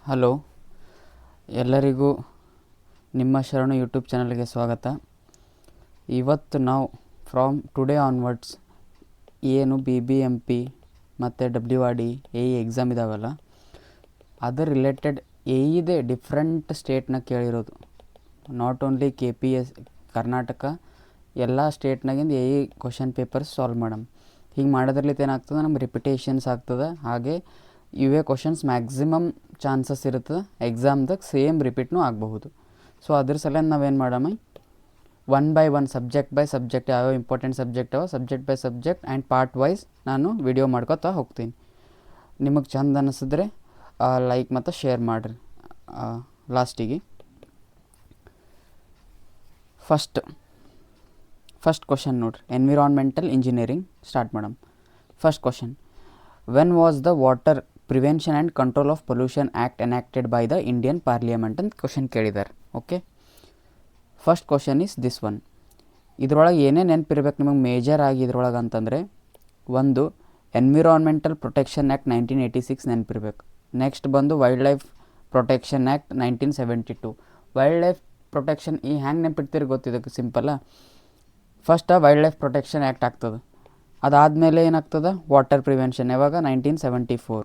Hello, ಎಲ್ಲರಿಗೂ ನಿಮ್ಮ ಶರಣು ಯೂಟ್ಯೂಬ್ ಚಾನಲ್ಗೆ ಸ್ವಾಗತ. ಇವತ್ತು ನಾವು ಫ್ರಾಮ್ ಟುಡೇ ಆನ್ವರ್ಡ್ಸ್ ಏನು BBMP ಮತ್ತು WRD AE ಎಕ್ಸಾಮ್ ಇದ್ದಾವಲ್ಲ, ಅದರ ರಿಲೇಟೆಡ್ AEದೇ ಡಿಫ್ರೆಂಟ್ ಸ್ಟೇಟ್ನ ಕೇಳಿರೋದು. ನಾಟ್ ಓನ್ಲಿ KPS ಕರ್ನಾಟಕ, ಎಲ್ಲ ಸ್ಟೇಟ್ನಾಗಿಂದ AE ಕ್ವಶನ್ ಪೇಪರ್ಸ್ ಸಾಲ್ವ್ ಮಾಡಮ್. ಹೀಗೆ ಮಾಡೋದ್ರಲ್ಲಿತ್ತು ಏನಾಗ್ತದೆ, ನಮ್ಮ ರಿಪಿಟೇಷನ್ಸ್ ಆಗ್ತದೆ. ಹಾಗೆ ಇವೇ ಕ್ವಶನ್ಸ್ ಮ್ಯಾಕ್ಸಿಮಮ್ ಚಾನ್ಸಸ್ ಇರ್ತದೆ ಎಕ್ಸಾಮ್ದಾಗ ಸೇಮ್ ರಿಪೀಟ್ನೂ ಆಗಬಹುದು. ಸೊ ಅದ್ರ ಸಲ ನಾವೇನು ಮಾಡಮ್ಮ, 1 by 1 ಸಬ್ಜೆಕ್ಟ್ ಬೈ ಸಬ್ಜೆಕ್ಟ್ ಯಾವ್ಯಾವ ಇಂಪಾರ್ಟೆಂಟ್ ಸಬ್ಜೆಕ್ಟ್ ಅವ subject by subject and part wise ನಾನು ವಿಡಿಯೋ ಮಾಡ್ಕೊತಾ ಹೋಗ್ತೀನಿ. ನಿಮಗೆ ಚಂದ ಅನ್ನಿಸಿದ್ರೆ ಲೈಕ್ ಮತ್ತು ಶೇರ್ ಮಾಡಿರಿ. ಲಾಸ್ಟಿಗೆ ಫಸ್ಟ್ ಕ್ವಶನ್ ನೋಡ್ರಿ, ಎನ್ವಿರಾನ್ಮೆಂಟಲ್ ಇಂಜಿನಿಯರಿಂಗ್ ಸ್ಟಾರ್ಟ್ ಮಾಡಮ್. First question, when was the water prevention and control of pollution act enacted by the Indian parliament ಅಂತ ಕ್ವಶನ್ ಕೇಳಿದ್ದಾರೆ. Okay, first question is this one. ಇದ್ರೊಳಗೆ ಏನೇ ನೆನಪಿರ್ಬೇಕು ನಿಮಗೆ ಮೇಜರ್ ಆಗಿ ಇದ್ರೊಳಗೆ ಅಂತಂದರೆ, ಒಂದು ಎನ್ವಿರಾನ್ಮೆಂಟಲ್ ಪ್ರೊಟೆಕ್ಷನ್ ಆ್ಯಕ್ಟ್ 1986 ನೆನಪಿರ್ಬೇಕು. ನೆಕ್ಸ್ಟ್ ಬಂದು wild life protection act 1972. Wild life protection ಈ ಹ್ಯಾಂಗೆ ನೆನಪಿಡ್ತೀರಿ ಗೊತ್ತಿದ್ದಕ್ಕೆ ಸಿಂಪಲ್ಲ. First wild life protection act ಆಗ್ತದೆ, ಅದಾದಮೇಲೆ ಏನಾಗ್ತದೆ ವಾಟರ್ ಪ್ರಿವೆನ್ಷನ್. ಯಾವಾಗ 1974,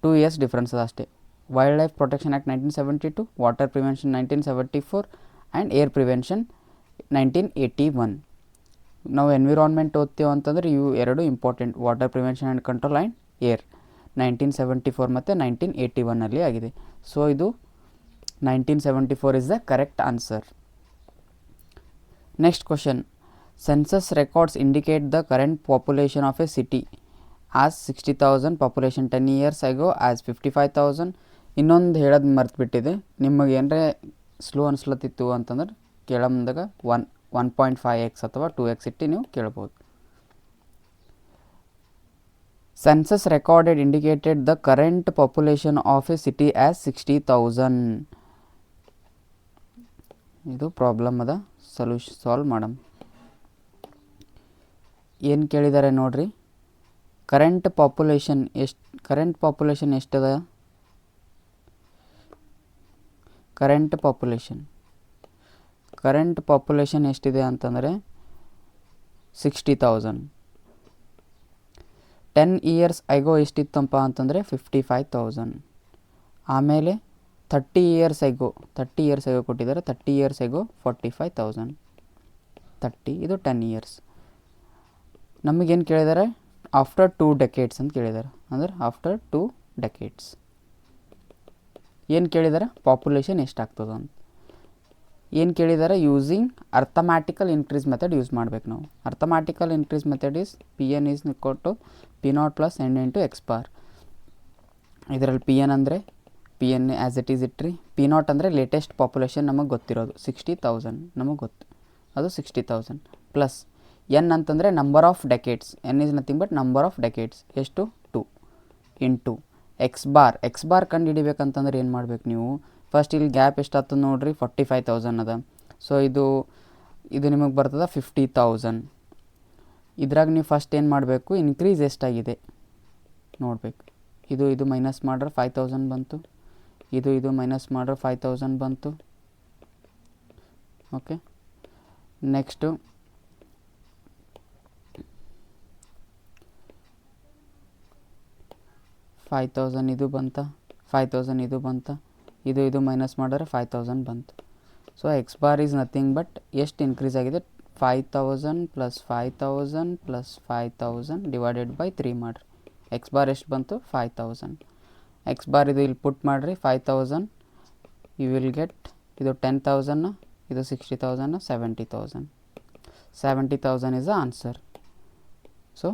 2 years ಡಿಫ್ರೆನ್ಸ್ ಅದ ಅಷ್ಟೇ. Wild life protection act 1972, water prevention 1974 and air prevention 1981. ನಾವು ಎನ್ವಿರಾನ್ಮೆಂಟ್ ಓದ್ತೇವೆ ಅಂತಂದ್ರೆ ಇವು ಎರಡು important, water prevention and control and air 1974 ಮತ್ತು 1981 ಆಗಿದೆ. ಸೊ ಇದು 1974 is the correct answer. Next question, census records indicate the current population of a city as 60,000, population 10 years ago as 55,000. ಇನ್ನೊಂದು ಹೇಳೋದು ಮರ್ತುಬಿಟ್ಟಿದೆ, ನಿಮಗೆ ಏನರೇ ಸ್ಲೋ ಅನಿಸ್ಲತ್ತಿತ್ತು ಅಂತಂದ್ರೆ ಕೇಳಂದಾಗ 1.5x ಅಥವಾ 2x ಇಟ್ಟು ನೀವು ಕೇಳ್ಬೋದು. Census recorded indicated the current population of a city as 60,000. ಇದು ಪ್ರಾಬ್ಲಮ್ ಅದ, ಸಾಲ್ವ್ ಮಾಡಮ್. ಏನು ಕೇಳಿದ್ದಾರೆ ನೋಡ್ರಿ, ಕರೆಂಟ್ ಪಾಪ್ಯುಲೇಷನ್ ಎಷ್ಟದ? ಕರೆಂಟ್ ಪಾಪ್ಯುಲೇಷನ್ ಎಷ್ಟಿದೆ ಅಂತಂದರೆ 60,000. 10 years ago ಎಷ್ಟಿತ್ತಂಪ ಅಂತಂದರೆ 55,000. ಆಮೇಲೆ 30 years ago ಕೊಟ್ಟಿದ್ದಾರೆ, 30 years ago 45,000. 30 ಇದು 10 years. ನಮಗೇನು ಕೇಳಿದ್ದಾರೆ, ಆಫ್ಟರ್ 2 decades ಅಂತ ಕೇಳಿದ್ದಾರೆ, ಅಂದ್ರೆ ಆಫ್ಟರ್ 2 decades ಏನು ಕೇಳಿದ್ದಾರೆ, ಪಾಪ್ಯುಲೇಷನ್ ಎಷ್ಟಾಗ್ತದೆ ಅಂತ ಏನು ಕೇಳಿದ್ದಾರೆ. Using arithmetical increase method use ಮಾಡ್ಬೇಕು ನಾವು. Arithmetical increase method is Pn is ಕೊಟ್ಟು P0 + n × x ಬಾರ್. ಇದರಲ್ಲಿ Pn ಅಂದರೆ Pn ಆ್ಯಸ್ ಇಟ್ ಈಸ್ ಇಟ್ರಿ. P0 ಅಂದರೆ ಲೇಟೆಸ್ಟ್ ಪಾಪ್ಯುಲೇಷನ್ ನಮಗೆ ಗೊತ್ತಿರೋದು 60,000 ನಮಗೆ ಗೊತ್ತು, ಅದು 60,000 ಪ್ಲಸ್ n ಅಂತಂದರೆ number of decades. n is nothing but number of decades. ಎಷ್ಟು 2 ಇಂಟು ಎಕ್ಸ್ ಬಾರ್ ಕಂಡು ಹಿಡಿಬೇಕಂತಂದ್ರೆ ಏನು ಮಾಡ್ಬೇಕು ನೀವು, ಫಸ್ಟ್ ಇಲ್ಲಿ ಗ್ಯಾಪ್ ಎಷ್ಟಾಗ್ತದೆ ನೋಡಿರಿ, 45,000 ಅದ. ಸೊ ಇದು ನಿಮಗೆ ಬರ್ತದೆ 50,000. ಇದ್ರಾಗ ನೀವು ಫಸ್ಟ್ ಏನು ಮಾಡಬೇಕು, ಇನ್ಕ್ರೀಸ್ ಎಷ್ಟಾಗಿದೆ ನೋಡಬೇಕು. ಇದು ಮೈನಸ್ ಮಾಡ್ರೆ 5,000 ಬಂತು, ಇದು ಮೈನಸ್ ಮಾಡ್ರೆ 5,000 ಬಂತು. ಓಕೆ, ನೆಕ್ಸ್ಟು 5,000 ಇದು ಬಂತ, 5,000 ಇದು ಬಂತ, ಇದು ಮೈನಸ್ ಮಾಡಿದ್ರೆ 5,000 ಬಂತು. So X bar is nothing but ಎಷ್ಟು ಇನ್ಕ್ರೀಸ್ ಆಗಿದೆ, 5,000 + 5,000 + 5,000 ಡಿವೈಡೆಡ್ ಬೈ 3 ಮಾಡಿರಿ. ಎಕ್ಸ್ ಬಾರ್ ಎಷ್ಟು ಬಂತು, 5,000. ಎಕ್ಸ್ ಬಾರ್ ಇದು ಇಲ್ಲಿ ಪುಟ್ ಮಾಡಿರಿ, 5,000 ಯು ವಿಲ್ ಗೆಟ್, ಇದು 10,000, ಇದು 60,000, 70,000. 70,000 is the answer. So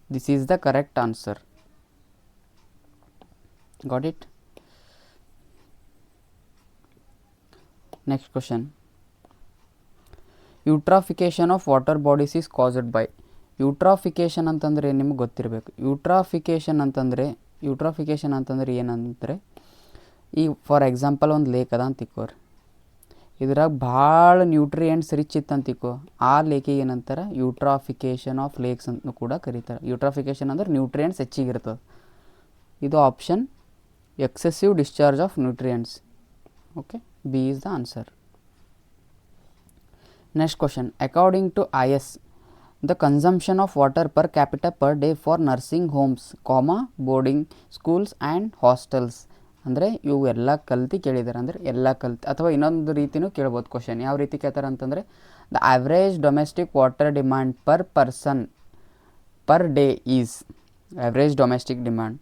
this is the correct answer. Got it? Next question, eutrophication of water bodies is caused by. ಯೂಟ್ರಾಫಿಕೇಷನ್ ಅಂತಂದರೆ ನಿಮಗೆ ಗೊತ್ತಿರಬೇಕು. ಯೂಟ್ರಾಫಿಕೇಷನ್ ಅಂತಂದರೆ ಏನಂದರೆ, ಈ ಫಾರ್ ಎಕ್ಸಾಂಪಲ್ ಒಂದು ಲೇಕ್ ಅದ ಅಂತ ತಿಕ್ಕೋರಿ, ಇದ್ರಾಗ ಭಾಳ ನ್ಯೂಟ್ರಿಯೆಂಟ್ಸ್ ರಿಚ್ ಇತ್ತಂತಿಕೋ, ಆ ಲೇಕಿಗೆ ಏನಂತಾರೆ, ಯೂಟ್ರಾಫಿಕೇಷನ್ ಆಫ್ ಲೇಕ್ಸ್ ಅಂತ ಕೂಡ ಕರೀತಾರೆ. ಯೂಟ್ರಾಫಿಕೇಷನ್ ಅಂದ್ರೆ ನ್ಯೂಟ್ರಿಯೆಂಟ್ಸ್ ಹೆಚ್ಚಿಗಿರ್ತದೆ. ಇದು option excessive discharge of nutrients. Okay, B is the answer. Next question, according to IS, the consumption of water per capita per day for nursing homes, boarding schools and hostels. ಅಂದರೆ ಇವು ಎಲ್ಲ ಕಲ್ತು ಕೇಳಿದ್ದಾರೆ, ಅಂದರೆ ಎಲ್ಲ ಕಲ್ತು. ಅಥವಾ ಇನ್ನೊಂದು ರೀತಿಯೂ ಕೇಳ್ಬೋದು ಕ್ವಶನ್. ಯಾವ ರೀತಿ ಕೇಳ್ತಾರೆ ಅಂತಂದರೆ, the average domestic water demand per person per day is, average domestic demand.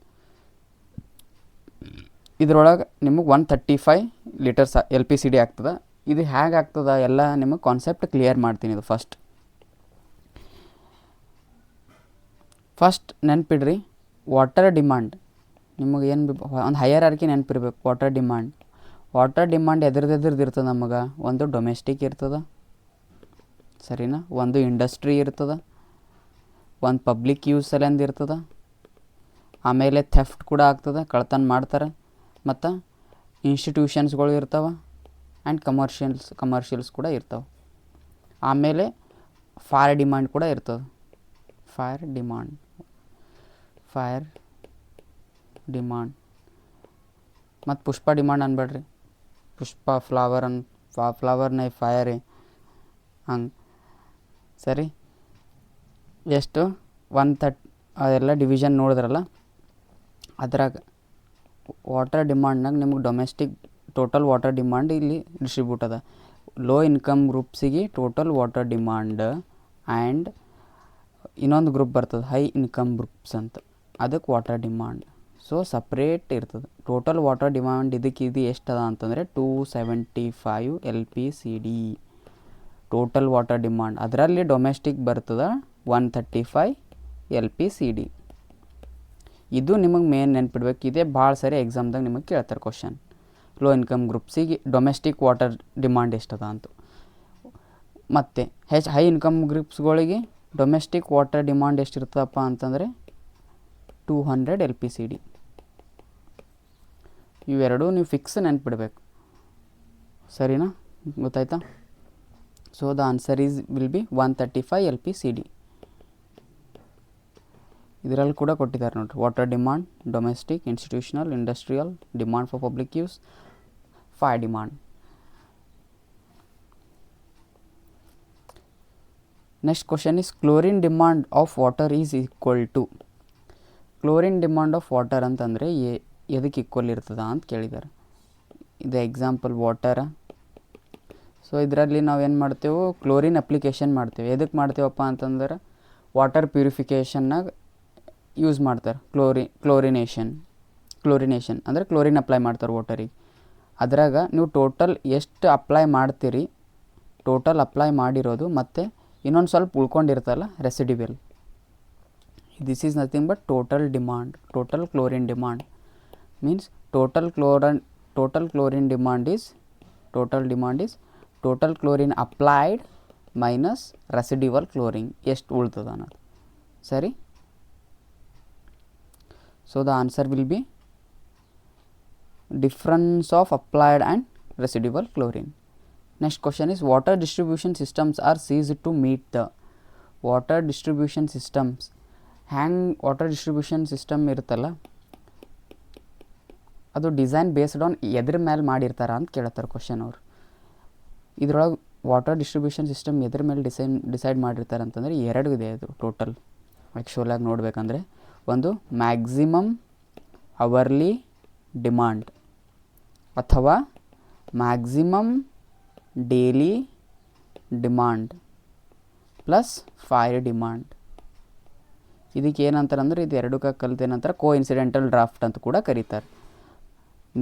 ಇದ್ರೊಳಗೆ ನಿಮಗೆ 135 ಲೀಟರ್ಸ್ LPCD ಆಗ್ತದೆ. ಇದು ಹೇಗೆ ಆಗ್ತದೆ ಎಲ್ಲ ನಿಮಗೆ ಕಾನ್ಸೆಪ್ಟ್ ಕ್ಲಿಯರ್ ಮಾಡ್ತೀನಿ. ಇದು ಫಸ್ಟ್ ನೆನಪಿಡ್ರಿ, ವಾಟರ್ ಡಿಮಾಂಡ್ ನಿಮಗೆ ಏನು ಒಂದು ಹೈಯರಾರ್ಕಿ ನೆನಪಿರ್ಬೇಕು. ವಾಟರ್ ಡಿಮಾಂಡ್ ಎದ್ರದ್ದು ಇರ್ತದೆ ನಮಗೆ. ಒಂದು ಡೊಮೆಸ್ಟಿಕ್ ಇರ್ತದೆ, ಸರಿನಾ, ಒಂದು ಇಂಡಸ್ಟ್ರಿ ಇರ್ತದೆ, ಒಂದು ಪಬ್ಲಿಕ್ ಯೂಸ್ ಸಲಿಂದ ಇರ್ತದೆ, ಆಮೇಲೆ ಥೆಫ್ಟ್ ಕೂಡ ಆಗ್ತದೆ, ಕಳ್ತನ ಮಾಡ್ತಾರೆ, ಮತ್ತು ಇನ್ಸ್ಟಿಟ್ಯೂಷನ್ಸ್ಗಳು ಇರ್ತಾವೆ ಆ್ಯಂಡ್ ಕಮರ್ಷಿಯಲ್ಸ್ ಕೂಡ ಇರ್ತಾವೆ. ಆಮೇಲೆ ಫೈರ್ ಡಿಮಾಂಡ್ ಕೂಡ ಇರ್ತದೆ. ಫೈರ್ ಡಿಮಾಂಡ್ ಮತ್ತು ಪುಷ್ಪ ಡಿಮಾಂಡ್ ಅನ್ಬೇಡ್ರಿ, ಪುಷ್ಪ ಫ್ಲವರ್ನ ಫೈರ್ ಹಂಗೆ, ಸರಿ. ಎಷ್ಟು 130 ಅದೆಲ್ಲ ಡಿವಿಷನ್ ನೋಡಿದ್ರಲ್ಲ, ಅದ್ರಾಗ ವಾಟರ್ ಡಿಮಾಂಡ್ನಾಗ ನಿಮಗೆ ಡೊಮೆಸ್ಟಿಕ್ ಟೋಟಲ್ ವಾಟರ್ ಡಿಮಾಂಡ್ ಇಲ್ಲಿ ಡಿಸ್ಟ್ರಿಬ್ಯೂಟ್ ಅದ. ಲೋ ಇನ್ಕಮ್ ಗ್ರೂಪ್ಸಿಗೆ ಟೋಟಲ್ ವಾಟರ್ ಡಿಮಾಂಡ್ ಆ್ಯಂಡ್ ಇನ್ನೊಂದು ಗ್ರೂಪ್ ಬರ್ತದೆ ಹೈ ಇನ್ಕಮ್ ಗ್ರೂಪ್ಸ್ ಅಂತ, ಅದಕ್ಕೆ ವಾಟರ್ ಡಿಮಾಂಡ್. ಸೊ ಸಪ್ರೇಟ್ ಇರ್ತದೆ. ಟೋಟಲ್ ವಾಟರ್ ಡಿಮಾಂಡ್ ಇದಕ್ಕೆ ಇದು ಎಷ್ಟದ ಅಂತಂದರೆ 275 LPCD ಟೋಟಲ್ ವಾಟರ್ ಡಿಮಾಂಡ್. ಅದರಲ್ಲಿ ಡೊಮೆಸ್ಟಿಕ್ ಬರ್ತದೆ 135 LPCD. ಇದು ನಿಮಗೆ ಮೇನ್ ನೆನ್ಪಿಡ್ಬೇಕು. ಇದೇ ಭಾಳ ಸರಿ ಎಕ್ಸಾಮ್ದಾಗ ನಿಮಗೆ ಕೇಳ್ತಾರೆ ಕ್ವಶನ್. ಲೋ ಇನ್ಕಮ್ ಗ್ರೂಪ್ಸಿಗೆ ಡೊಮೆಸ್ಟಿಕ್ ವಾಟರ್ ಡಿಮಾಂಡ್ ಎಷ್ಟದ ಅಂತ. ಮತ್ತು ಹೈ ಇನ್ಕಮ್ ಗ್ರೂಪ್ಸ್ಗಳಿಗೆ ಡೊಮೆಸ್ಟಿಕ್ ವಾಟರ್ ಡಿಮಾಂಡ್ ಎಷ್ಟಿರ್ತದಪ್ಪ ಅಂತಂದರೆ 200 LPCD. ಇವೆರಡೂ ನೀವು ಫಿಕ್ಸ್ ನೆನ್ಪಿಡ್ಬೇಕು, ಸರಿನಾ, ಗೊತ್ತಾಯ್ತಾ? So the answer will be 135 LPCD. ಇದರಲ್ಲಿ ಕೂಡ ಕೊಟ್ಟಿದ್ದಾರೆ ನೋಡಿರಿ, water demand, domestic, institutional, industrial, demand for public use, fire demand. Next question is chlorine demand of water is equal to. Chlorine demand of water ಅಂತಂದರೆ ಎದಕ್ಕೆ equal ಇರ್ತದ ಅಂತ ಕೇಳಿದ್ದಾರೆ. ಇದು ಎಕ್ಸಾಂಪಲ್ ವಾಟರ. ಸೊ ಇದರಲ್ಲಿ ನಾವು ಏನು ಮಾಡ್ತೇವೆ, ಕ್ಲೋರಿನ್ ಅಪ್ಲಿಕೇಶನ್ ಮಾಡ್ತೇವೆ. ಎದಕ್ಕೆ ಮಾಡ್ತೇವಪ್ಪ ಅಂತಂದ್ರೆ ವಾಟರ್ ಪ್ಯೂರಿಫಿಕೇಷನ್ನಾಗ ಯೂಸ್ ಮಾಡ್ತಾರೆ. ಕ್ಲೋರಿನೇಷನ್ ಅಂದರೆ ಕ್ಲೋರಿನ್ ಅಪ್ಲೈ ಮಾಡ್ತಾರೆ ವಾಟರಿಗೆ. ಅದ್ರಾಗ ನೀವು ಟೋಟಲ್ ಎಷ್ಟು ಅಪ್ಲೈ ಮಾಡ್ತೀರಿ, ಟೋಟಲ್ ಅಪ್ಲೈ ಮಾಡಿರೋದು ಮತ್ತು ಇನ್ನೊಂದು ಸ್ವಲ್ಪ ಉಳ್ಕೊಂಡಿರ್ತಲ್ಲ residual, this is nothing but total demand. Total chlorine demand means total chlorine demand is total chlorine applied minus residual chlorine ಎಷ್ಟು ಉಳ್ತದ ಅನ್ನೋದು, ಸರಿ. So the answer will be difference of applied and residual chlorine. Next question is water distribution systems are seized to meet the water distribution systems. Water distribution system ಇರುತ್ತಲ್ಲ, ಅದು design based on ಎದ್ರ ಮೇಲೆ ಮಾಡಿರ್ತಾರ ಅಂತ ಕೇಳ್ತಾರೆ question ಅವರು. ಇದ್ರೊಳಗೆ water distribution system ಎದ್ರ ಮೇಲೆ ಡಿಸೈಡ್ ಮಾಡಿರ್ತಾರೆ ಅಂತಂದರೆ ಎರಡು ಇದೆ. ಅದು ಟೋಟಲ್ ಆ್ಯಕ್ಚುಲಾಗಿ ನೋಡಬೇಕಂದ್ರೆ ಒಂದು ಮ್ಯಾಕ್ಸಿಮಮ್ ಅವರ್ಲಿ ಡಿಮಾಂಡ್ ಅಥವಾ maximum daily demand plus fire demand. ಇದಕ್ಕೆ ಏನಂತಾರೆ ಅಂದರೆ ಇದು ಎರಡಕ್ಕೆ ಕಲಿತೇನಂತಾರೆ ಕೋಇನ್ಸಿಡೆಂಟಲ್ ಡ್ರಾಫ್ಟ್ ಅಂತ ಕೂಡ ಕರೀತಾರೆ.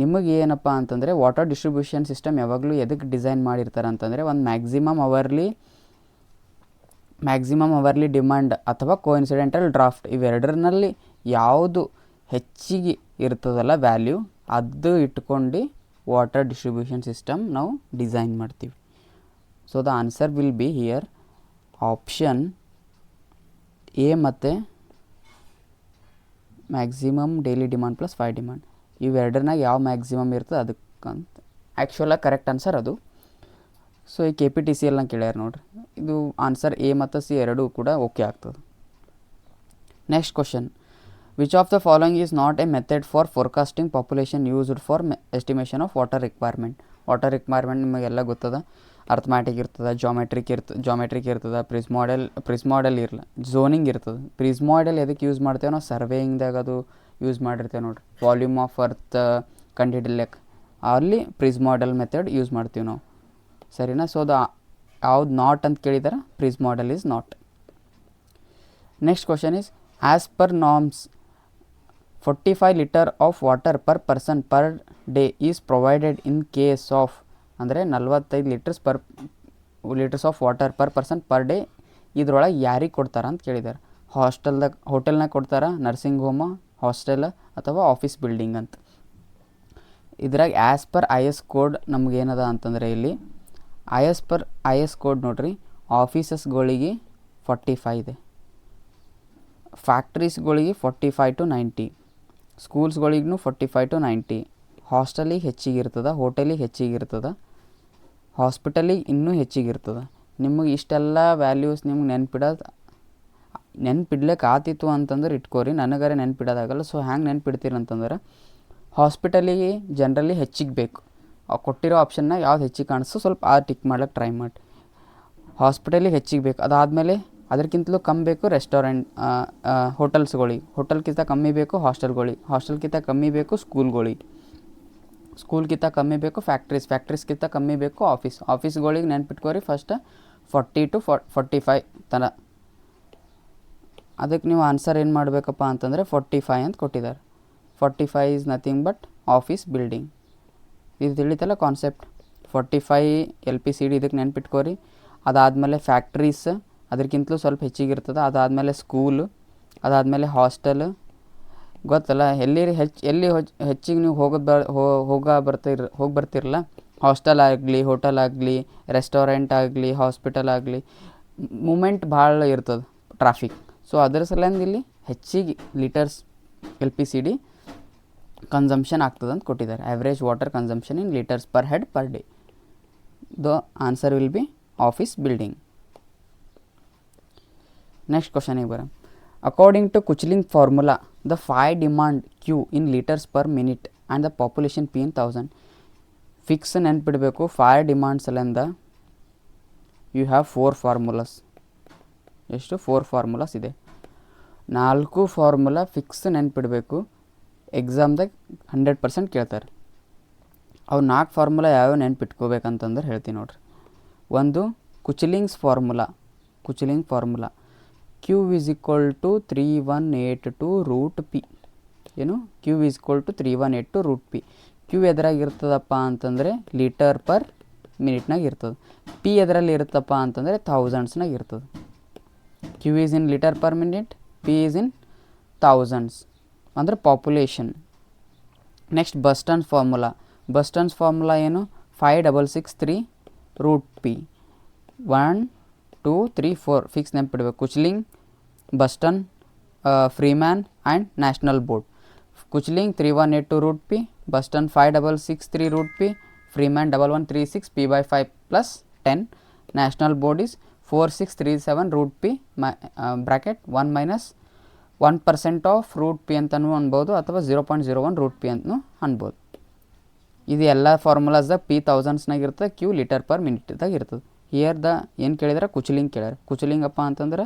ನಿಮಗೆ ಏನಪ್ಪ ಅಂತಂದರೆ ವಾಟರ್ ಡಿಸ್ಟ್ರಿಬ್ಯೂಷನ್ ಸಿಸ್ಟಮ್ ಯಾವಾಗಲೂ ಎದಕ್ಕೆ ಡಿಸೈನ್ ಮಾಡಿರ್ತಾರೆ ಅಂತಂದರೆ ಒಂದು ಮ್ಯಾಕ್ಸಿಮಮ್ ಅವರ್ಲಿ ಡಿಮಾಂಡ್ ಅಥವಾ ಕೋಇನ್ಸಿಡೆಂಟಲ್ ಡ್ರಾಫ್ಟ್ ಇವೆರಡರಲ್ಲಿ ಯಾವುದು ಹೆಚ್ಚಿಗೆ ಇರ್ತದಲ್ಲ ವ್ಯಾಲ್ಯೂ, ಅದು ಇಟ್ಕೊಂಡು ವಾಟರ್ ಡಿಸ್ಟ್ರಿಬ್ಯೂಷನ್ ಸಿಸ್ಟಮ್ ನಾವು ಡಿಸೈನ್ ಮಾಡ್ತೀವಿ. So the answer will be here option A ಮತ್ತು maximum daily demand plus fire demand ಇವೆರಡನ್ನಾಗ ಯಾವ ಮ್ಯಾಕ್ಸಿಮಮ್ ಇರ್ತದೆ ಅದಕ್ಕಂತ ಆ್ಯಕ್ಚುಲಾಗಿ ಕರೆಕ್ಟ್ ಆನ್ಸರ್ ಅದು. ಸೊ ಈ KPTCL ಕೇಳ್ಯಾರ ನೋಡ್ರಿ, ಇದು ಆನ್ಸರ್ ಎ ಮತ್ತು ಸಿ ಎರಡೂ ಕೂಡ ಓಕೆ ಆಗ್ತದೆ. Next question, which of the following is not A method for forecasting population used for estimation of water requirement. Water requirement ನಿಮಗೆಲ್ಲ ಗೊತ್ತದ, ಅರ್ಥಮ್ಯಾಟಿಕ್ ಇರ್ತದೆ, ಜಾಮೆಟ್ರಿಕ್ ಇರ್ತದೆ, ಪ್ರಿಸ್ ಮಾಡೆಲ್ ಇರಲ್ಲ, ಝೋನಿಂಗ್ ಇರ್ತದೆ. ಪ್ರಿಸ್ ಮಾಡೆಲ್ ಎದಕ್ಕೆ ಯೂಸ್ ಮಾಡ್ತೇವೆ ನಾವು? ಸರ್ವೇಯಿಂಗ್ದಾಗ ಅದು ಯೂಸ್ ಮಾಡಿರ್ತೇವೆ ನೋಡಿರಿ, ವಾಲ್ಯೂಮ್ ಆಫ್ ಅರ್ತ್ ಕಂಡುಹಿಡಿಲಿಕ್ಕೆ ಅಲ್ಲಿ ಪ್ರಿಸ್ ಮಾಡೆಲ್ ಮೆಥಡ್ ಯೂಸ್ ಮಾಡ್ತೀವಿ ನಾವು, ಸರಿನಾ? ಸೊ ಅದು ಯಾವ್ದು ನಾಟ್ ಅಂತ ಕೇಳಿದಾರೆ, ಪ್ರಿಸ್ model is not. Next question is as per norms 45 litre of water per person per day is provided in case of, ಅಂದರೆ 45 litres of water per person per day ಇದ್ರೊಳಗೆ ಯಾರಿಗೆ ಕೊಡ್ತಾರೆ ಅಂತ ಕೇಳಿದ್ದಾರೆ. ಹೋಟೆಲ್ನಾಗ ಕೊಡ್ತಾರೆ, ನರ್ಸಿಂಗ್ ಹೋಮ, ಹಾಸ್ಟೆಲ್ ಅಥವಾ ಆಫೀಸ್ ಬಿಲ್ಡಿಂಗ್ ಅಂತ. ಇದ್ರಾಗ as per I S code ನಮಗೇನದ ಅಂತಂದರೆ ಇಲ್ಲಿ ಐ ಎಸ್ ಕೋಡ್ ನೋಡ್ರಿ, ಆಫೀಸಸ್ಗಳಿಗೆ 45 ಇದೆ, ಫ್ಯಾಕ್ಟ್ರೀಸ್ಗಳಿಗೆ 45 to 90, ಸ್ಕೂಲ್ಸ್ಗಳಿಗೂ 45 to 90, ಹಾಸ್ಟೆಲಿಗೆ ಹೆಚ್ಚಿಗೆ ಇರ್ತದೆ, ಹೋಟೆಲಿಗೆ ಹೆಚ್ಚಿಗೆ ಇರ್ತದೆ, ಹಾಸ್ಪಿಟಲಿಗೆ ಇನ್ನೂ ಹೆಚ್ಚಿಗೆ ಇರ್ತದೆ. ನಿಮಗೆ ಇಷ್ಟೆಲ್ಲ ವ್ಯಾಲ್ಯೂಸ್ ನಿಮ್ಗೆ ನೆನ್ಪಿಡ್ಲಿಕ್ಕೆ ಆತಿತ್ತು ಅಂತಂದ್ರೆ ಇಟ್ಕೋರಿ, ನನಗಾರೆ ನೆನ್ಪಿಡೋದಾಗಲ್ಲ. ಸೊ ಹ್ಯಾಂಗೆ ನೆನ್ಪಿಡ್ತೀರಿ ಅಂತಂದ್ರೆ, ಹಾಸ್ಪಿಟಲಿಗೆ ಜನರಲಿ ಹೆಚ್ಚಿಗೆ ಬೇಕು, ಕೊಟ್ಟಿರೋ ಆಪ್ಷನ್ನಾಗ ಯಾವ್ದು ಹೆಚ್ಚಿಗೆ ಕಾಣಿಸ್ತೋ ಸ್ವಲ್ಪ ಆ ಟಿಕ್ ಮಾಡ್ಲಿಕ್ಕೆ ಟ್ರೈ ಮಾಡಿ. ಹಾಸ್ಪಿಟಲಿಗೆ ಹೆಚ್ಚಿಗೆ ಬೇಕು, ಅದಾದಮೇಲೆ ಅದಕ್ಕಿಂತಲೂ ಕಮ್ಮಿ ಬೇಕು ರೆಸ್ಟೋರೆಂಟ್ ಹೋಟೆಲ್ಗಿಂತ ಕಮ್ಮಿ ಬೇಕು ಹಾಸ್ಟೆಲ್ಗಿಂತ ಕಮ್ಮಿ ಬೇಕು ಸ್ಕೂಲ್ಗಿಂತ ಕಮ್ಮಿ ಬೇಕು ಫ್ಯಾಕ್ಟ್ರೀಸ್ಗಿಂತ ಕಮ್ಮಿ ಬೇಕು ಆಫೀಸ್ಗಳಿಗೆ ನೆನ್ಪಿಟ್ಕೋರಿ ಫಸ್ಟ್ 40 to 45 ತನ. ಅದಕ್ಕೆ ನೀವು ಆನ್ಸರ್ ಏನು ಮಾಡಬೇಕಪ್ಪ ಅಂತಂದರೆ 45 ಅಂತ ಕೊಟ್ಟಿದ್ದಾರೆ. 45 is nothing but office building. ಇದು ತಿಳಿತಲ್ಲ ಕಾನ್ಸೆಪ್ಟ್. 45 LPCD ಇದಕ್ಕೆ ನೆನ್ಪಿಟ್ಕೋರಿ. ಅದಾದಮೇಲೆ ಫ್ಯಾಕ್ಟ್ರೀಸ್ ಅದಕ್ಕಿಂತಲೂ ಸ್ವಲ್ಪ ಹೆಚ್ಚಿಗಿರ್ತದೆ, ಅದಾದಮೇಲೆ ಸ್ಕೂಲು, ಅದಾದಮೇಲೆ ಹಾಸ್ಟೆಲ್. ಗೊತ್ತಲ್ಲ, ಎಲ್ಲಿ ಹೆಚ್ಚಿಗೆ ನೀವು ಹೋಗಿ ಬರ್ತಿರಲ್ಲ, ಹಾಸ್ಟೆಲ್ ಆಗಲಿ, ಹೋಟೆಲ್ ಆಗಲಿ, ರೆಸ್ಟೋರೆಂಟ್ ಆಗಲಿ, ಹಾಸ್ಪಿಟಲ್ ಆಗಲಿ, ಮೂಮೆಂಟ್ ಭಾಳ ಇರ್ತದೆ, ಟ್ರಾಫಿಕ್. ಸೊ ಅದರ ಸಲಿಂದ ಇಲ್ಲಿ ಹೆಚ್ಚಿಗೆ ಲೀಟರ್ಸ್ LPCD ಕನ್ಸಂಪ್ಷನ್ ಆಗ್ತದೆ ಅಂತ ಕೊಟ್ಟಿದ್ದಾರೆ. Average water consumption in litres per head per day. The answer will be office building. Next ಕ್ವಶನಿಗೆ ಬರೋಣ. According to Kuichling formula the 5 demand Q in litres per minute and the population P in 1000. Fix ನೆನ್ಪಿಡಬೇಕು. 5 demands ಅಲ್ಲಿಂದ you have 4 formulas. ಎಷ್ಟು? 4 formulas ಇದೆ. 4 formula fix ನೆನ್ಪಿಡಬೇಕು. ಎಕ್ಸಾಮ್ದಾಗ 100% ಕೇಳ್ತಾರೆ. ಅವು 4 formula ಯಾವ್ಯಾವ ನೆನ್ಪಿಟ್ಕೋಬೇಕಂತಂದ್ರೆ ಹೇಳ್ತೀನಿ ನೋಡ್ರಿ. ಒಂದು ಕುಚ್ಲಿಂಗ್ formula Q is equal to 3182 root P. ಏನು? Q is equal to 3182 root P. Q ಎದ್ರಾಗಿರ್ತದಪ್ಪ ಅಂತಂದರೆ ಲೀಟರ್ ಪರ್ ಮಿನಿಟ್ನಾಗ ಇರ್ತದೆ. P ಎದರಲ್ಲಿ ಇರುತ್ತಪ್ಪ ಅಂತಂದರೆ ಥೌಸಂಡ್ಸ್ನಾಗ ಇರ್ತದೆ. Q is in litre per minute, P is in thousands ಅಂದರೆ ಪಾಪ್ಯುಲೇಷನ್. ನೆಕ್ಸ್ಟ್ ಬಸ್ಟನ್ಸ್ ಫಾರ್ಮುಲಾ ಏನು? 5663 root P. 1 2 3 4 fix ನೆನ್ಪಿಡ್ಬೇಕು. Kuichling, Boston, Freeman and national board. Kuichling 3182 root P, Boston 5663 root P, Freeman 1136 P/5 plus 10, national board is 4637 root P bracket 1 minus 1% of root P ಅಂತಲೂ ಅನ್ಬೋದು, ಅಥವಾ 0.01 root P ಅಂತಲೂ ಅನ್ಬೋದು. ಇದು ಎಲ್ಲ ಫಾರ್ಮುಲಾಸ್ದಾಗ P ಥೌಸಂಡ್ಸ್ನಾಗ ಇರ್ತದೆ, Q litre per ಮಿನಿಟ್ದಾಗ ಇರ್ತದೆ. Here ಏನು ಕೇಳಿದ್ರೆ ಕುಚ್ಲಿಂಗ್ ಅಪ್ಪ ಅಂತಂದ್ರೆ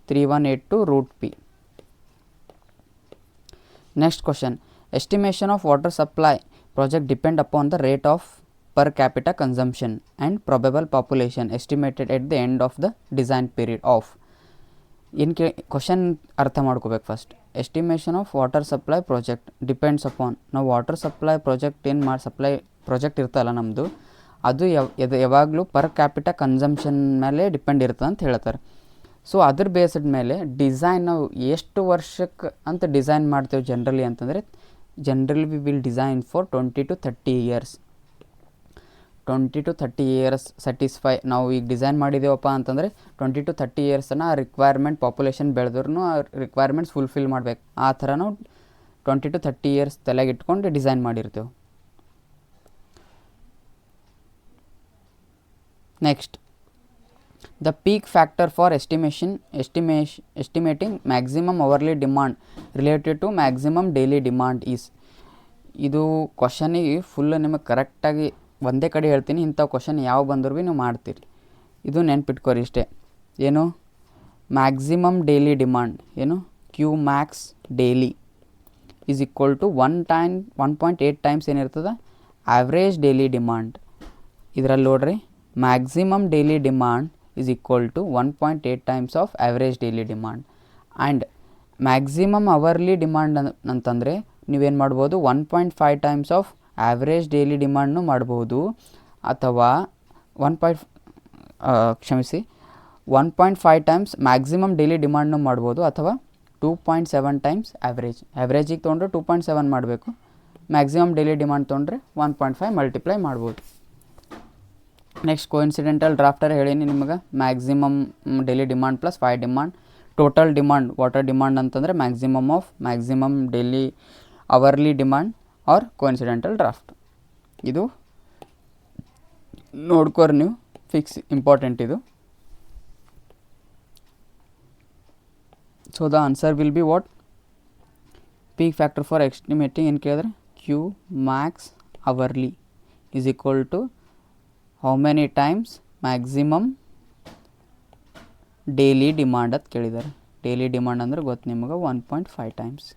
3182 root P. Next question. Estimation of water supply project depend upon the rate of per capita consumption and probable population estimated at the end of the design period of. Question ಅರ್ಥ ಮಾಡ್ಕೋಬೇಕು first. Estimation of water supply project depends upon, ನಾವು water supply project supply project ಇರ್ತಲ್ಲ ನಮ್ಮದು, ಅದು ಯಾವಾಗಲೂ per capita consumption ಮೇಲೆ depend ಇರ್ತದೆ ಅಂತ ಹೇಳ್ತಾರೆ. ಸೊ ಅದ್ರ ಬೇಸ್ಡ್ ಮೇಲೆ ಡಿಸೈನ್ ನಾವು ಎಷ್ಟು ವರ್ಷಕ್ಕೆ ಅಂತ ಡಿಸೈನ್ ಮಾಡ್ತೇವೆ ಜನರಲಿ ಅಂತಂದರೆ, generally we will design for 20 to 30 years. 20 to 30 years satisfy ನಾವು ಈಗ ಡಿಸೈನ್ ಮಾಡಿದ್ದೇವಪ್ಪ ಅಂತಂದರೆ 20 to 30 ಇಯರ್ಸನ್ನು ಆ ರಿಕ್ವೈರ್ಮೆಂಟ್ ಪಾಪ್ಯುಲೇಷನ್ ಬೆಳೆದ್ರೂ ಆ ರಿಕ್ವೈರ್ಮೆಂಟ್ಸ್ ಫುಲ್ಫಿಲ್ ಮಾಡಬೇಕು. ಆ ಥರ ನಾವು 20 to 30 ಇಯರ್ಸ್ ತಲೆಗಿಟ್ಕೊಂಡು ಡಿಸೈನ್ ಮಾಡಿರ್ತೇವೆ. Next, the peak factor for estimating maximum hourly demand related to maximum daily demand is. ಇದು ಕ್ವಶನಿಗೆ ಫುಲ್ ನಿಮಗೆ ಕರೆಕ್ಟಾಗಿ ಒಂದೇ ಕಡೆ ಹೇಳ್ತೀನಿ, ಇಂಥ ಕ್ವಶನ್ ಯಾವ ಬಂದರೂ ಭೀ ನೀವು ಮಾಡ್ತೀರಿ. ಇದು ನೆನ್ಪಿಟ್ಕೋರಿ ಇಷ್ಟೇ. ಏನು ಮ್ಯಾಕ್ಸಿಮಮ್ ಡೈಲಿ ಡಿಮಾಂಡ್ ಏನು Q max daily is equal to 1.8 times ಏನಿರ್ತದೆ ಆವ್ರೇಜ್ ಡೈಲಿ ಡಿಮಾಂಡ್. ಇದರಲ್ಲಿ ನೋಡ್ರಿ maximum daily demand is equal to 1.8 times of average daily demand. And maximum hourly demand ಅಂತಂದರೆ ನೀವೇನು ಮಾಡ್ಬೋದು 1.5 ಟೈಮ್ಸ್ ಆಫ್ ಆವ್ರೇಜ್ ಡೈಲಿ ಡಿಮಾಂಡ್ನು ಮಾಡ್ಬೋದು, ಅಥವಾ 1.5 ಟೈಮ್ಸ್ ಮ್ಯಾಕ್ಸಿಮಮ್ ಡೈಲಿ ಡಿಮಾಂಡ್ನು ಮಾಡ್ಬೋದು, ಅಥವಾ 2.7 ಟೈಮ್ಸ್ ಆ್ಯಾವ್ರೇಜಿಗೆ ತೊಗೊಂಡ್ರೆ 2.7 ಮಾಡಬೇಕು, ಮ್ಯಾಕ್ಸಿಮಮ್ ಡೈಲಿ ಡಿಮಾಂಡ್ ತೊಗೊಂಡ್ರೆ 1.5 ಮಲ್ಟಿಪ್ಲೈ ಮಾಡ್ಬೋದು. ನೆಕ್ಸ್ಟ್ ಕೋಇನ್ಸಿಡೆಂಟಲ್ ಡ್ರಾಫ್ಟರ್ ಹೇಳೀನಿ ನಿಮಗೆ, maximum daily demand plus 5 demand. Total demand water demand ಅಂತಂದರೆ maximum daily hourly demand or coincidental draft. ಇದು ನೋಡ್ಕೋರಿ ನೀವು, ಫಿಕ್ಸ್ ಇಂಪಾರ್ಟೆಂಟ್ ಇದು. So the answer will be what? Peak factor for estimating ಏನು ಕೇಳಿದ್ರೆ Q max hourly is equal to how many times maximum daily demand ಅಂತ ಕೇಳಿದ್ದಾರೆ. Daily demand ಅಂದ್ರೆ ಗೊತ್ತು ನಿಮಗೆ 1.5 ಟೈಮ್ಸ್.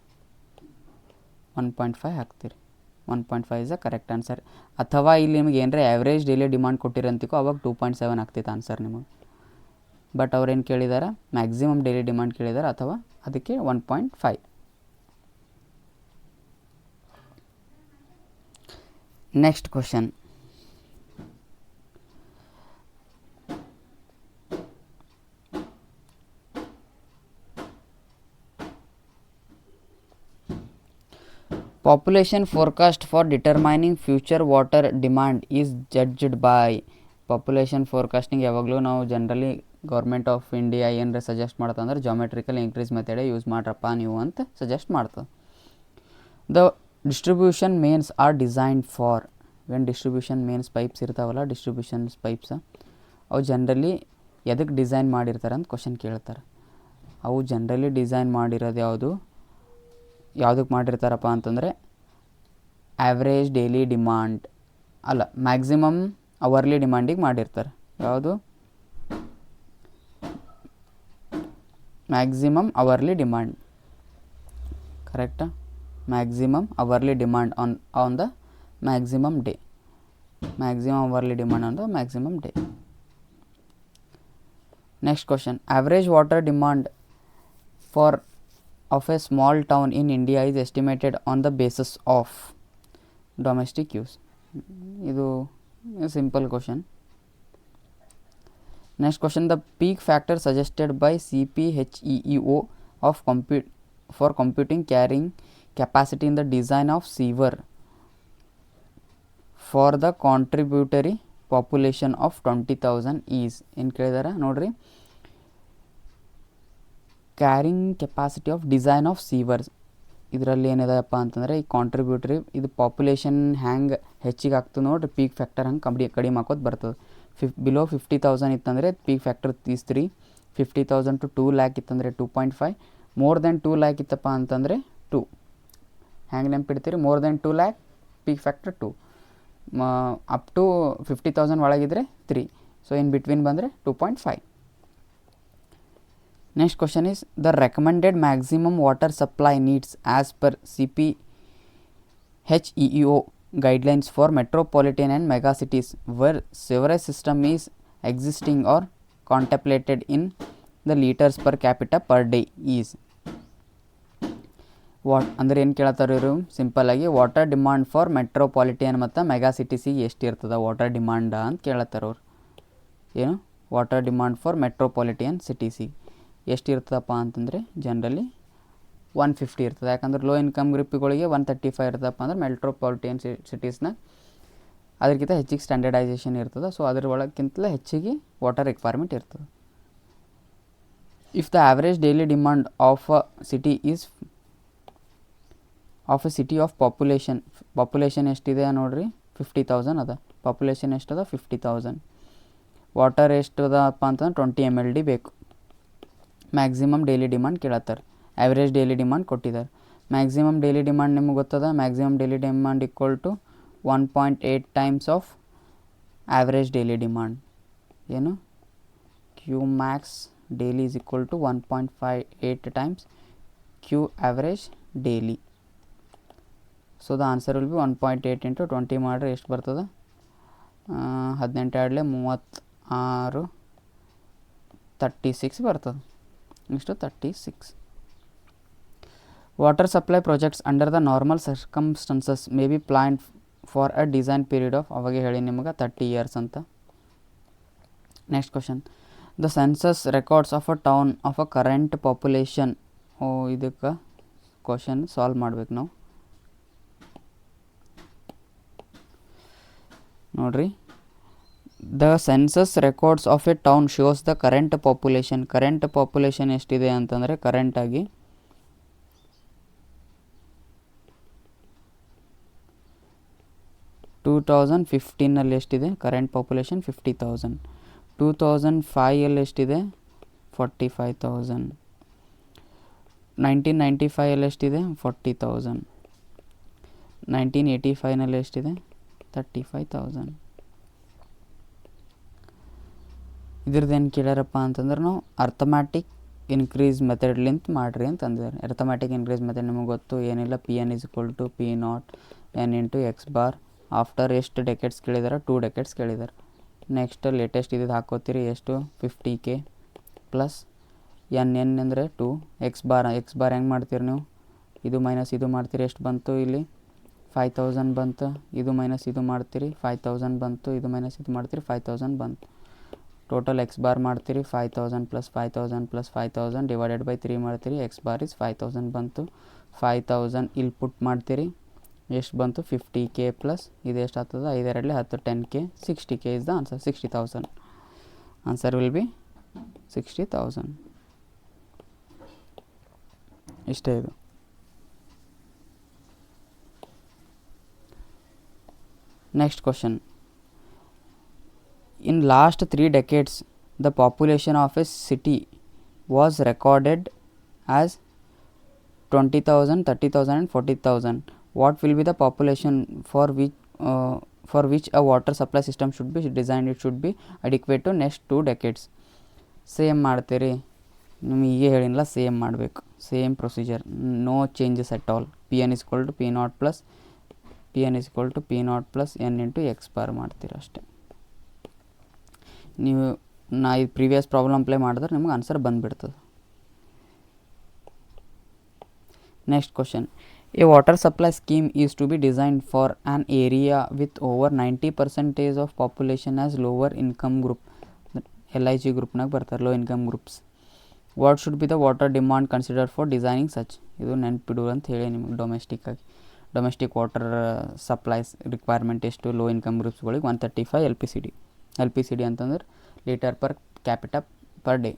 1.5 ಹಾಕ್ತೀರಿ, 1.5 ಇಸ್ ದ ಕರೆಕ್ಟ್ ಆನ್ಸರ್. ಅಥವಾ ಇಲ್ಲಿ ನಿಮಗೆ ಏನರ ಆ್ಯಾವ್ರೇಜ್ ಡೈಲಿ ಡಿಮಾಂಡ್ ಕೊಟ್ಟಿರಂತಿಕೋ ಅವಾಗ 2.7 ಆಗ್ತೈತೆ ಆನ್ಸರ್ ನಿಮಗೆ. ಬಟ್ ಅವ್ರೇನು ಕೇಳಿದ್ದಾರೆ ಮ್ಯಾಕ್ಸಿಮಮ್ ಡೈಲಿ ಡಿಮಾಂಡ್ ಕೇಳಿದ್ದಾರೆ, ಅಥವಾ ಅದಕ್ಕೆ 1.5. Next question, population forecast for determining future water demand is judged by. Population forecasting ಯಾವಾಗಲೂ ನಾವು ಜನರಲಿ ಗೌರ್ಮೆಂಟ್ ಆಫ್ ಇಂಡಿಯಾ ಏನರ ಸಜೆಸ್ಟ್ ಮಾಡ್ತಂದ್ರೆ ಜಾಮೆಟ್ರಿಕಲ್ ಇನ್ಕ್ರೀಸ್ ಮೆಥಡೇ ಯೂಸ್ ಮಾಡ್ರಪ್ಪ ನೀವು ಅಂತ ಸಜೆಸ್ಟ್ ಮಾಡ್ತದೆ. The distribution mains are designed for. When distribution mains pipes ಇರ್ತಾವಲ್ಲ, ಡಿಸ್ಟ್ರಿಬ್ಯೂಷನ್ಸ್ ಪೈಪ್ಸ್ ಅವು ಜನರಲಿ ಎದಕ್ಕೆ ಡಿಸೈನ್ ಮಾಡಿರ್ತಾರೆ ಅಂತ ಕ್ವಶನ್ ಕೇಳ್ತಾರೆ. ಅವು ಜನರಲಿ ಡಿಸೈನ್ ಮಾಡಿರೋದು ಯಾವುದಕ್ಕೆ ಮಾಡಿರ್ತಾರಪ್ಪ ಅಂತಂದರೆ ಆ್ಯಾವ್ರೇಜ್ ಡೈಲಿ ಡಿಮಾಂಡ್ ಅಲ್ಲ, ಮ್ಯಾಕ್ಸಿಮಮ್ ಅವರ್ಲಿ ಡಿಮಾಂಡಿಗೆ ಮಾಡಿರ್ತಾರೆ. ಯಾವುದು? Maximum hourly demand. ಕರೆಕ್ಟಾ? Maximum hourly demand on the maximum day. Maximum hourly demand on the maximum day. Next question, average water demand for of a small town in India is estimated on the basis of domestic use. ಇದು simple question. Next question, the peak factor suggested by CPHEEO for computing carrying capacity in the design of sewer for the contributory population of 20,000 is ಏನು ಕೇಳಿದಾರೆ ನೋಡ್ರಿ. Carrying capacity of design of sewers, ಇದರಲ್ಲಿ ಏನಿದೆಯಪ್ಪ ಅಂತಂದರೆ ಈ contributory ಇದು population ಹ್ಯಾಂಗೆ ಹೆಚ್ಚಿಗೆ ಆಗ್ತದೆ ನೋಡಿರಿ, ಪೀಕ್ ಫ್ಯಾಕ್ಟರ್ ಹಂಗೆ ಕಡಿಮೆ ಹಾಕೋದು ಬರ್ತದೆ. ಬಿಲೋ 50,000 ಇತ್ತಂದರೆ ಪೀಕ್ ಫ್ಯಾಕ್ಟರ್ 3, 50,000 to 2 lakh ಇತ್ತಂದರೆ 2.5, ಮೋರ್ ದೆನ್ 2 lakh ಇತ್ತಪ್ಪ ಅಂತಂದರೆ 2. ಹ್ಯಾಂಗೆ ನೆನಪಿಡ್ತೀರಿ? More than 2 lakh peak factor 2, up to 50,000 ಒಳಗಿದ್ರೆ 3, ಸೊ ಇನ್ ಬಿಟ್ವೀನ್ ಬಂದರೆ 2.5. Next question is, the recommended maximum water supply needs as per CPHEEO guidelines for metropolitan and megacities where sewerage system is existing or contemplated in the liters per capita per day is. What ಅಂದರೆ ಏನು ಕೇಳ್ತಾರೆ ಇವರು? Simple ಆಗಿ water demand for metropolitan ಮತ್ತು ಮೆಗಾಸಿಟೀಸಿಗೆ ಎಷ್ಟು ಇರ್ತದೆ water ಡಿಮಾಂಡ ಅಂತ ಕೇಳತ್ತಾರೆ ಅವ್ರು. ಏನು ವಾಟರ್ ಡಿಮಾಂಡ್ ಫಾರ್ ಮೆಟ್ರೋಪಾಲಿಟನ್ ಸಿಟೀಸಿಗೆ ಎಷ್ಟು ಇರ್ತದಪ್ಪ ಅಂತಂದರೆ ಜನರಲಿ 150 ಇರ್ತದೆ. ಯಾಕಂದ್ರೆ ಲೋ ಇನ್ಕಮ್ ಗ್ರೂಪ್ಗಳಿಗೆ 135 ಇರ್ತದಪ್ಪ ಅಂದ್ರೆ ಮೆಟ್ರೋಪಾಲಿಟನ್ ಸಿಟೀಸ್ನಾಗ ಅದಕ್ಕಿಂತ ಹೆಚ್ಚಿಗೆ ಸ್ಟ್ಯಾಂಡರ್ಡೈಸೇಷನ್ ಇರ್ತದೆ. ಸೊ ಅದ್ರ ಒಳಗಿಂತಲೇ ಹೆಚ್ಚಿಗೆ ವಾಟರ್ ರಿಕ್ವೈರ್ಮೆಂಟ್ ಇರ್ತದೆ. If the average daily demand of a city of population ಎಷ್ಟಿದೆ ನೋಡ್ರಿ, 50,000 ಅದ. ಪಾಪ್ಯುಲೇಷನ್ ಎಷ್ಟದ? 50,000. ವಾಟರ್ ಎಷ್ಟು ಅದಪ್ಪ ಅಂತಂದ್ರೆ 20 MLD ಬೇಕು. ಮ್ಯಾಕ್ಸಿಮಮ್ ಡೈಲಿ ಡಿಮಾಂಡ್ ಕೇಳತ್ತಾರೆ, ಆ್ಯಾವ್ರೇಜ್ ಡೈಲಿ ಡಿಮಾಂಡ್ ಕೊಟ್ಟಿದ್ದಾರೆ. ಮ್ಯಾಕ್ಸಿಮಮ್ ಡೈಲಿ ಡಿಮಾಂಡ್ ನಿಮ್ಗೆ ಗೊತ್ತದ, maximum daily demand equal to 1.8 times of average daily demand. ಏನು Q max daily is equal to 1.58 times Q average daily. So the answer will be 1.8 into 20 ಮಾಡಿದ್ರೆ ಎಷ್ಟು ಬರ್ತದೆ, 18 ಆಡಲೆ 36, 36 ಬರ್ತದೆ. ಇಷ್ಟು 36. Water supply projects under the normal circumstances may be planned for a design period of, ಅವಾಗೆ ಹೇಳಿ ನಿಮ್ಗೆ 30 years ಅಂತ. Next question, the census records of a town of a current population. ಇದಕ್ಕೆ ಕ್ವಶನ್ ಸಾಲ್ವ್ ಮಾಡ್ಬೇಕು ನಾವು. ನೋಡ್ರಿ, the census records of a town shows the current population. Current population ಎಷ್ಟಿದೆ ಅಂತಂದರೆ, ಕರೆಂಟಾಗಿ 2015 ಎಷ್ಟಿದೆ ಕರೆಂಟ್ ಪಾಪ್ಯುಲೇಷನ್, 50,000. 2005 ಎಷ್ಟಿದೆ, 45,000. 1995 ಎಷ್ಟಿದೆ, 40,000. 1985 ಎಷ್ಟಿದೆ, 35,000. ಇದ್ರದ್ದೇನು ಕೇಳ್ಯಾರಪ್ಪ ಅಂತಂದ್ರೆ, ನಾವು ಅರ್ಥಮ್ಯಾಟಿಕ್ ಇನ್ಕ್ರೀಸ್ ಮೆಥಡ್ಲಿಂತ ಮಾಡಿರಿ ಅಂತ ಅಂದಿದ್ದಾರೆ. ಅರ್ಥಮ್ಯಾಟಿಕ್ ಇನ್ಕ್ರೀಸ್ ಮೆಥಡ್ ನಿಮಗೆ ಗೊತ್ತು, ಏನಿಲ್ಲ, Pn = P0 n × x bar. After ಎಷ್ಟು ಡೆಕೆಟ್ಸ್ ಕೇಳಿದಾರೆ, 2 ಡೆಕೆಟ್ಸ್ ಕೇಳಿದ್ದಾರೆ. ನೆಕ್ಸ್ಟ್ ಲೇಟೆಸ್ಟ್ ಇದು ಹಾಕೋತೀರಿ, ಎಷ್ಟು 50K ಪ್ಲಸ್ n ಅಂದರೆ 2 x ಬಾರ್. ಹೆಂಗೆ ಮಾಡ್ತೀರಿ ನೀವು, ಇದು ಮೈನಸ್ ಇದು ಮಾಡ್ತೀರಿ, ಎಷ್ಟು ಬಂತು ಇಲ್ಲಿ 5,000 ಬಂತು. ಇದು ಮೈನಸ್ ಇದು ಮಾಡ್ತೀರಿ, 5,000 ಬಂತು. ಇದು ಮೈನಸ್ ಇದು ಮಾಡ್ತೀರಿ, 5,000 ಬಂತು. ಟೋಟಲ್ x ಬಾರ್ ಮಾಡ್ತೀರಿ, 5,000 ಪ್ಲಸ್ 5,000 ಪ್ಲಸ್ 5,000 ಡಿವೈಡೆಡ್ ಬೈ 3 ಮಾಡ್ತೀರಿ, x ಬಾರ್ ಇಸ್ 5,000 ಬಂತು. 5,000 ಇಲ್ಲಿ ಪುಟ್ ಮಾಡ್ತೀರಿ, ಎಷ್ಟು ಬಂತು 50K ಪ್ಲಸ್ ಇದು ಎಷ್ಟು ಆಗ್ತದೆ, 5 2 10 10K, 60K is the answer. 60,000 answer will B 60,000. ಇಷ್ಟೇ ಇದು. Next question, in last 3 decades the population of a city was recorded as 20,000, 30,000 and 40,000. what will be the population for which a water supply system should be designed? It should be adequate to next 2 decades. Same ಮಾಡ್ತೀರಿ, ನಿಮಗೆ ಹೀಗೆ ಹೇಳಿಲ್ಲ, same ಮಾಡಬೇಕು, same procedure, no changes at all. Pn = P0 plus Pn = P0 plus n × x bar ಮಾಡ್ತೀರಿ ಅಷ್ಟೇ. ನೀವು ಇದು previous problem apply ಮಾಡಿದ್ರೆ ನಿಮ್ಗೆ ಆನ್ಸರ್ ಬಂದುಬಿಡ್ತದೆ. Next question, a water supply scheme is to be designed for an area with over 90% of population as lower income group. LIG ಗ್ರೂಪ್ನಾಗ ಬರ್ತಾರೆ, low income groups. What should be the water demand consider for designing such. ಇದು ನೆನ್ಪಿಡು ಅಂತ ಹೇಳಿ ನಿಮಗೆ domestic water supplies requirement ಎಷ್ಟು low income ಗ್ರೂಪ್ಸ್ಗಳಿಗೆ 135 LPCD ಅಂತಂದ್ರೆ litre per capita per day.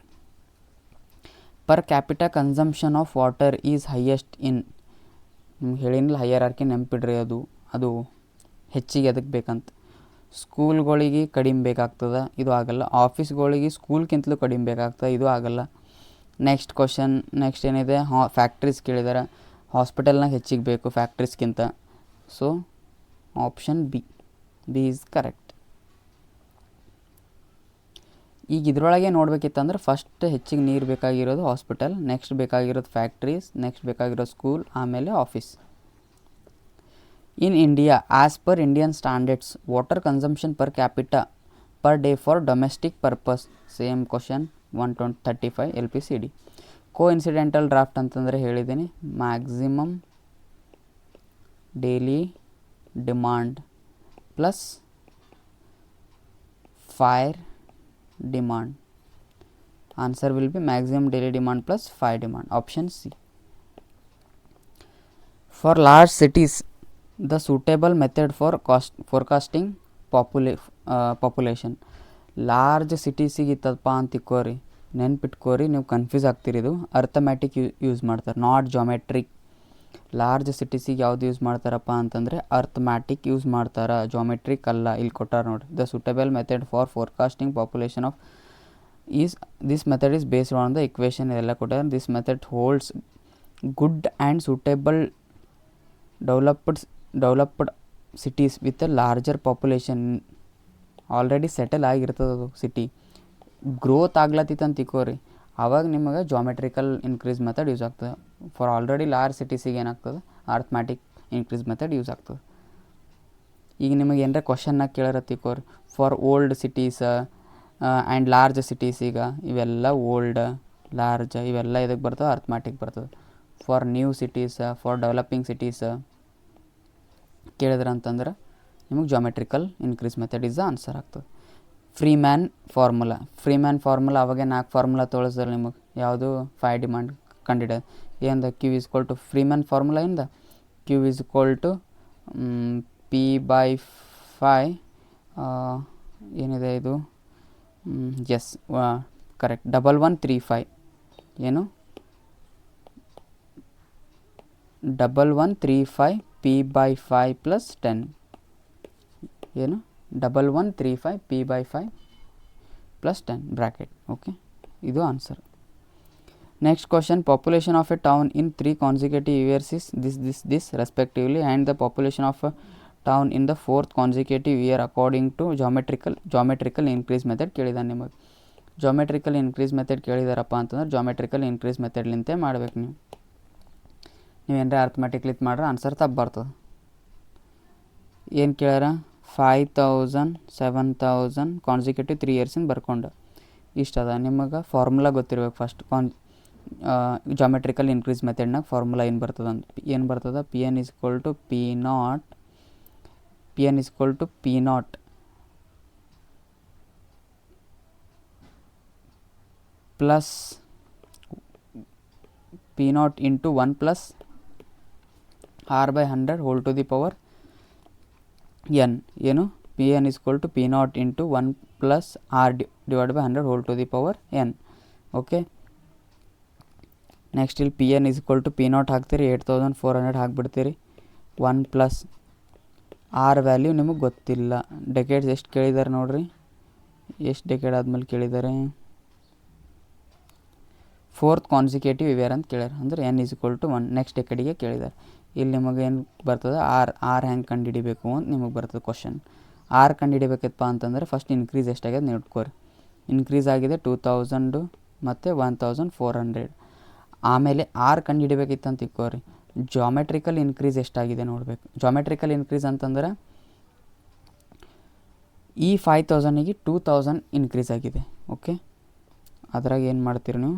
Per capita consumption of water is highest in, ನಿಮ್ಗೆ ಹೇಳಿನಿಲ್ಲ ಹೈಯರಾರ್ಕಿ ನೆನಪಿಡ್ರಿ, ಅದು ಹೆಚ್ಚಿಗೆ ಅದಕ್ಕೆ ಬೇಕಂತ. ಸ್ಕೂಲ್ಗಳಿಗೆ ಕಡಿಮೆ ಬೇಕಾಗ್ತದೆ, ಇದು ಆಗಲ್ಲ. ಆಫೀಸ್ಗಳಿಗೆ ಸ್ಕೂಲ್ಗಿಂತಲೂ ಕಡಿಮೆ ಬೇಕಾಗ್ತದೆ, ಇದು ಆಗಲ್ಲ. ನೆಕ್ಸ್ಟ್ ಕ್ವಶನ್, ನೆಕ್ಸ್ಟ್ ಏನಿದೆ, ಫ್ಯಾಕ್ಟ್ರೀಸ್ ಕೇಳಿದ್ದಾರೆ, ಹಾಸ್ಪಿಟಲ್ನಾಗ ಹೆಚ್ಚಿಗೆ ಬೇಕು ಫ್ಯಾಕ್ಟ್ರೀಸ್ಗಿಂತ. So option B is correct. ಈಗ ಇದರೊಳಗೆ ನೋಡಬೇಕಿತ್ತಂದ್ರೆ ಫಸ್ಟ್ ಹೆಚ್ಚಿಗೆ ನೀರು ಬೇಕಾಗಿರೋದು ಹಾಸ್ಪಿಟಲ್, ನೆಕ್ಸ್ಟ್ ಬೇಕಾಗಿರೋದು ಫ್ಯಾಕ್ಟ್ರೀಸ್, ನೆಕ್ಸ್ಟ್ ಬೇಕಾಗಿರೋದು ಸ್ಕೂಲ್, ಆಮೇಲೆ office. In India, as per Indian standards, water consumption per capita per day for domestic purpose. Same question, 135 LPCD. Coincidental draft ಅಂತಂದರೆ ಹೇಳಿದ್ದೀನಿ, maximum daily demand plus fire demand. Answer will be maximum daily demand plus fire demand. Option C. For large cities, the suitable method for forecasting population. Large ಸಿಟೀಸಿಗೆ ಇತ್ತದಪ್ಪ ಅಂತ ತಿಕ್ಕೋರಿ, ನೆನ್ಪಿಟ್ಕೋರಿ, ನೀವು confuse ಆಗ್ತೀರಿ. ಇದು ಅರ್ಥಮ್ಯಾಟಿಕ್ ಯೂಸ್ ಮಾಡ್ತಾರೆ, ನಾಟ್ ಜಾಮೆಟ್ರಿಕ್. ಲಾರ್ಜ್ ಸಿಟೀಸಿಗೆ ಯಾವ್ದು ಯೂಸ್ ಮಾಡ್ತಾರಪ್ಪ ಅಂತಂದರೆ ಅರ್ಥಮ್ಯಾಟಿಕ್ ಯೂಸ್ ಮಾಡ್ತಾರೆ, ಜಾಮೆಟ್ರಿಕ್ ಅಲ್ಲ. ಇಲ್ಲಿ ಕೊಟ್ಟಾರ ನೋಡಿ. The suitable method for forecasting population of is this method is based on the equation ಇದೆಲ್ಲ ಕೊಟ್ಟಾರ. This method holds good and suitable developed cities with a larger population. Already settle ಆಗಿರ್ತದೆ ಅದು city, growth ಆಗ್ಲತ್ತಿತ್ತು ತಿಳ್ಕೋರಿ, ಆವಾಗ ನಿಮಗೆ geometrical increase method use ಆಗ್ತದೆ. For already large ಸಿಟೀಸಿಗೆ ಏನಾಗ್ತದೆ, ಅರ್ಥಮ್ಯಾಟಿಕ್ ಇನ್ಕ್ರೀಸ್ ಮೆಥಡ್ ಯೂಸ್ ಆಗ್ತದೆ. ಈಗ ನಿಮಗೆ ಏನರ ಕ್ವಶನ್ನಾಗ ಕೇಳಾರ ತಿಳ್ಕೋರಿ, for old cities and large cities, ಈಗ ಇವೆಲ್ಲ ಓಲ್ಡ್ ಲಾರ್ಜ್ ಇವೆಲ್ಲ ಇದಕ್ಕೆ ಬರ್ತದೆ, ಅರ್ಥಮ್ಯಾಟಿಕ್ ಬರ್ತದೆ. For new cities, for developing cities ಕೇಳಿದ್ರೆ ಅಂತಂದ್ರೆ ನಿಮಗೆ geometrical increase method is the answer ಆಗ್ತದೆ. ಫ್ರೀಮ್ಯಾನ್ ಫಾರ್ಮುಲಾ ಅವಾಗೆ 4 ಫಾರ್ಮುಲಾ ತೋರಿಸಿದ್ರೆ ನಿಮಗೆ ಯಾವುದು 5 ಡಿಮಾಂಡ್ ಕಂಡಿಡಿಯೋದು ಏನದ Q is equal to Freeman formula ಇಂದ Q is equal to P/5 ಏನಿದೆ ಇದು, ಎಸ್ ಕರೆಕ್ಟ್, 1135 ಏನು 1135 P/5 ಪ್ಲಸ್ 10 ಏನು 1135 P/5 ಪ್ಲಸ್ 10 ಬ್ರ್ಯಾಕೆಟ್. ಓಕೆ, ಇದು answer. Next question, population of a town in 3 consecutive years is this respectively and the population of a town in the 4th consecutive year according to geometrical increase method ಕೇಳಿದಾನೆ ನಿಮಗೆ. Geometrical increase method ಕೇಳಿದಾರಪ್ಪ ಅಂತಂದ್ರೆ geometrical increase ಮೆಥಡ್ಲಿಂತೆ ಮಾಡ್ಬೇಕು. ನೀವೇನರ ಅರ್ಥಮ್ಯಾಟಿಕ್ಲಿತ್ ಮಾಡ್ರೆ answer ತಪ್ಪು ಬರ್ತದೆ. ಏನು ಕೇಳ್ಯಾರ, 5000 7000 consecutive 3 ಇಯರ್ಸಿಂದ ಬರ್ಕೊಂಡು ಇಷ್ಟ ಅದ. ನಿಮಗೆ ಫಾರ್ಮುಲಾ ಗೊತ್ತಿರ್ಬೇಕು ಫಸ್ಟ್. ಜಾಮೆಟ್ರಿಕಲ್ ಇನ್ಕ್ರೀಸ್ ಮೆಥಡ್ನಾಗ ಫಾರ್ಮುಲಾ ಏನು ಬರ್ತದೆ ಅಂತ ಏನು ಬರ್ತದೆ, Pn is equal to P0 plus P0 into 1 plus R/100 whole to the power n. ಏನು Pn is equal to P0 into 1 plus R/100 whole to the power n. Okay, next ಇಲ್ಲಿ Pn is equal to P0 ಹಾಕ್ತೀರಿ, 8400 ಹಾಕ್ಬಿಡ್ತೀರಿ. 1 plus R value ನಿಮಗೆ ಗೊತ್ತಿಲ್ಲ. Decades ಎಷ್ಟು ಕೇಳಿದ್ದಾರೆ ನೋಡ್ರಿ, ಎಷ್ಟು decade ಆದಮೇಲೆ ಕೇಳಿದ್ದಾರೆ, 4th ಕಾನ್ಸಿಕ್ಯೂಟಿವ್ ಇಯರ್ ಅಂತ ಕೇಳ್ಯಾರ. ಅಂದರೆ n is equal to 1 next ಡೆಕೆಡಿಗೆ ಕೇಳಿದ್ದಾರೆ. ಇಲ್ಲಿ ನಿಮಗೆ ಏನು ಬರ್ತದೆ, ಆರ್ ಹೆಂಗೆ ಕಂಡುಹಿಡಿಬೇಕು ಅಂತ ನಿಮಗೆ ಬರ್ತದೆ ಕ್ವಶನ್. ಆರ್ ಕಂಡುಹಿಡಿಬೇಕಪ್ಪ ಅಂತಂದರೆ ಫಸ್ಟ್ ಇನ್ಕ್ರೀಸ್ ಎಷ್ಟಾಗ್ಯದ ನೋಡ್ಕೋರಿ. ಇನ್ಕ್ರೀಸ್ ಆಗಿದೆ 2000 ಮತ್ತು 1400. ಆಮೇಲೆ ಆರ್ ಕಂಡುಹಿಡಿಬೇಕಿತ್ತು ಅಂತ ತಿಳ್ಕೋರಿ, ಜಾಮೆಟ್ರಿಕಲ್ ಇನ್ಕ್ರೀಸ್ ಎಷ್ಟಾಗಿದೆ ನೋಡಬೇಕು. ಜಾಮೆಟ್ರಿಕಲ್ ಇನ್ಕ್ರೀಸ್ ಅಂತಂದ್ರೆ ಈ 5000ಗೆ 2000 ಇನ್ಕ್ರೀಸ್ ಆಗಿದೆ. ಓಕೆ, ಅದ್ರಾಗ ಏನು ಮಾಡ್ತೀರಿ ನೀವು,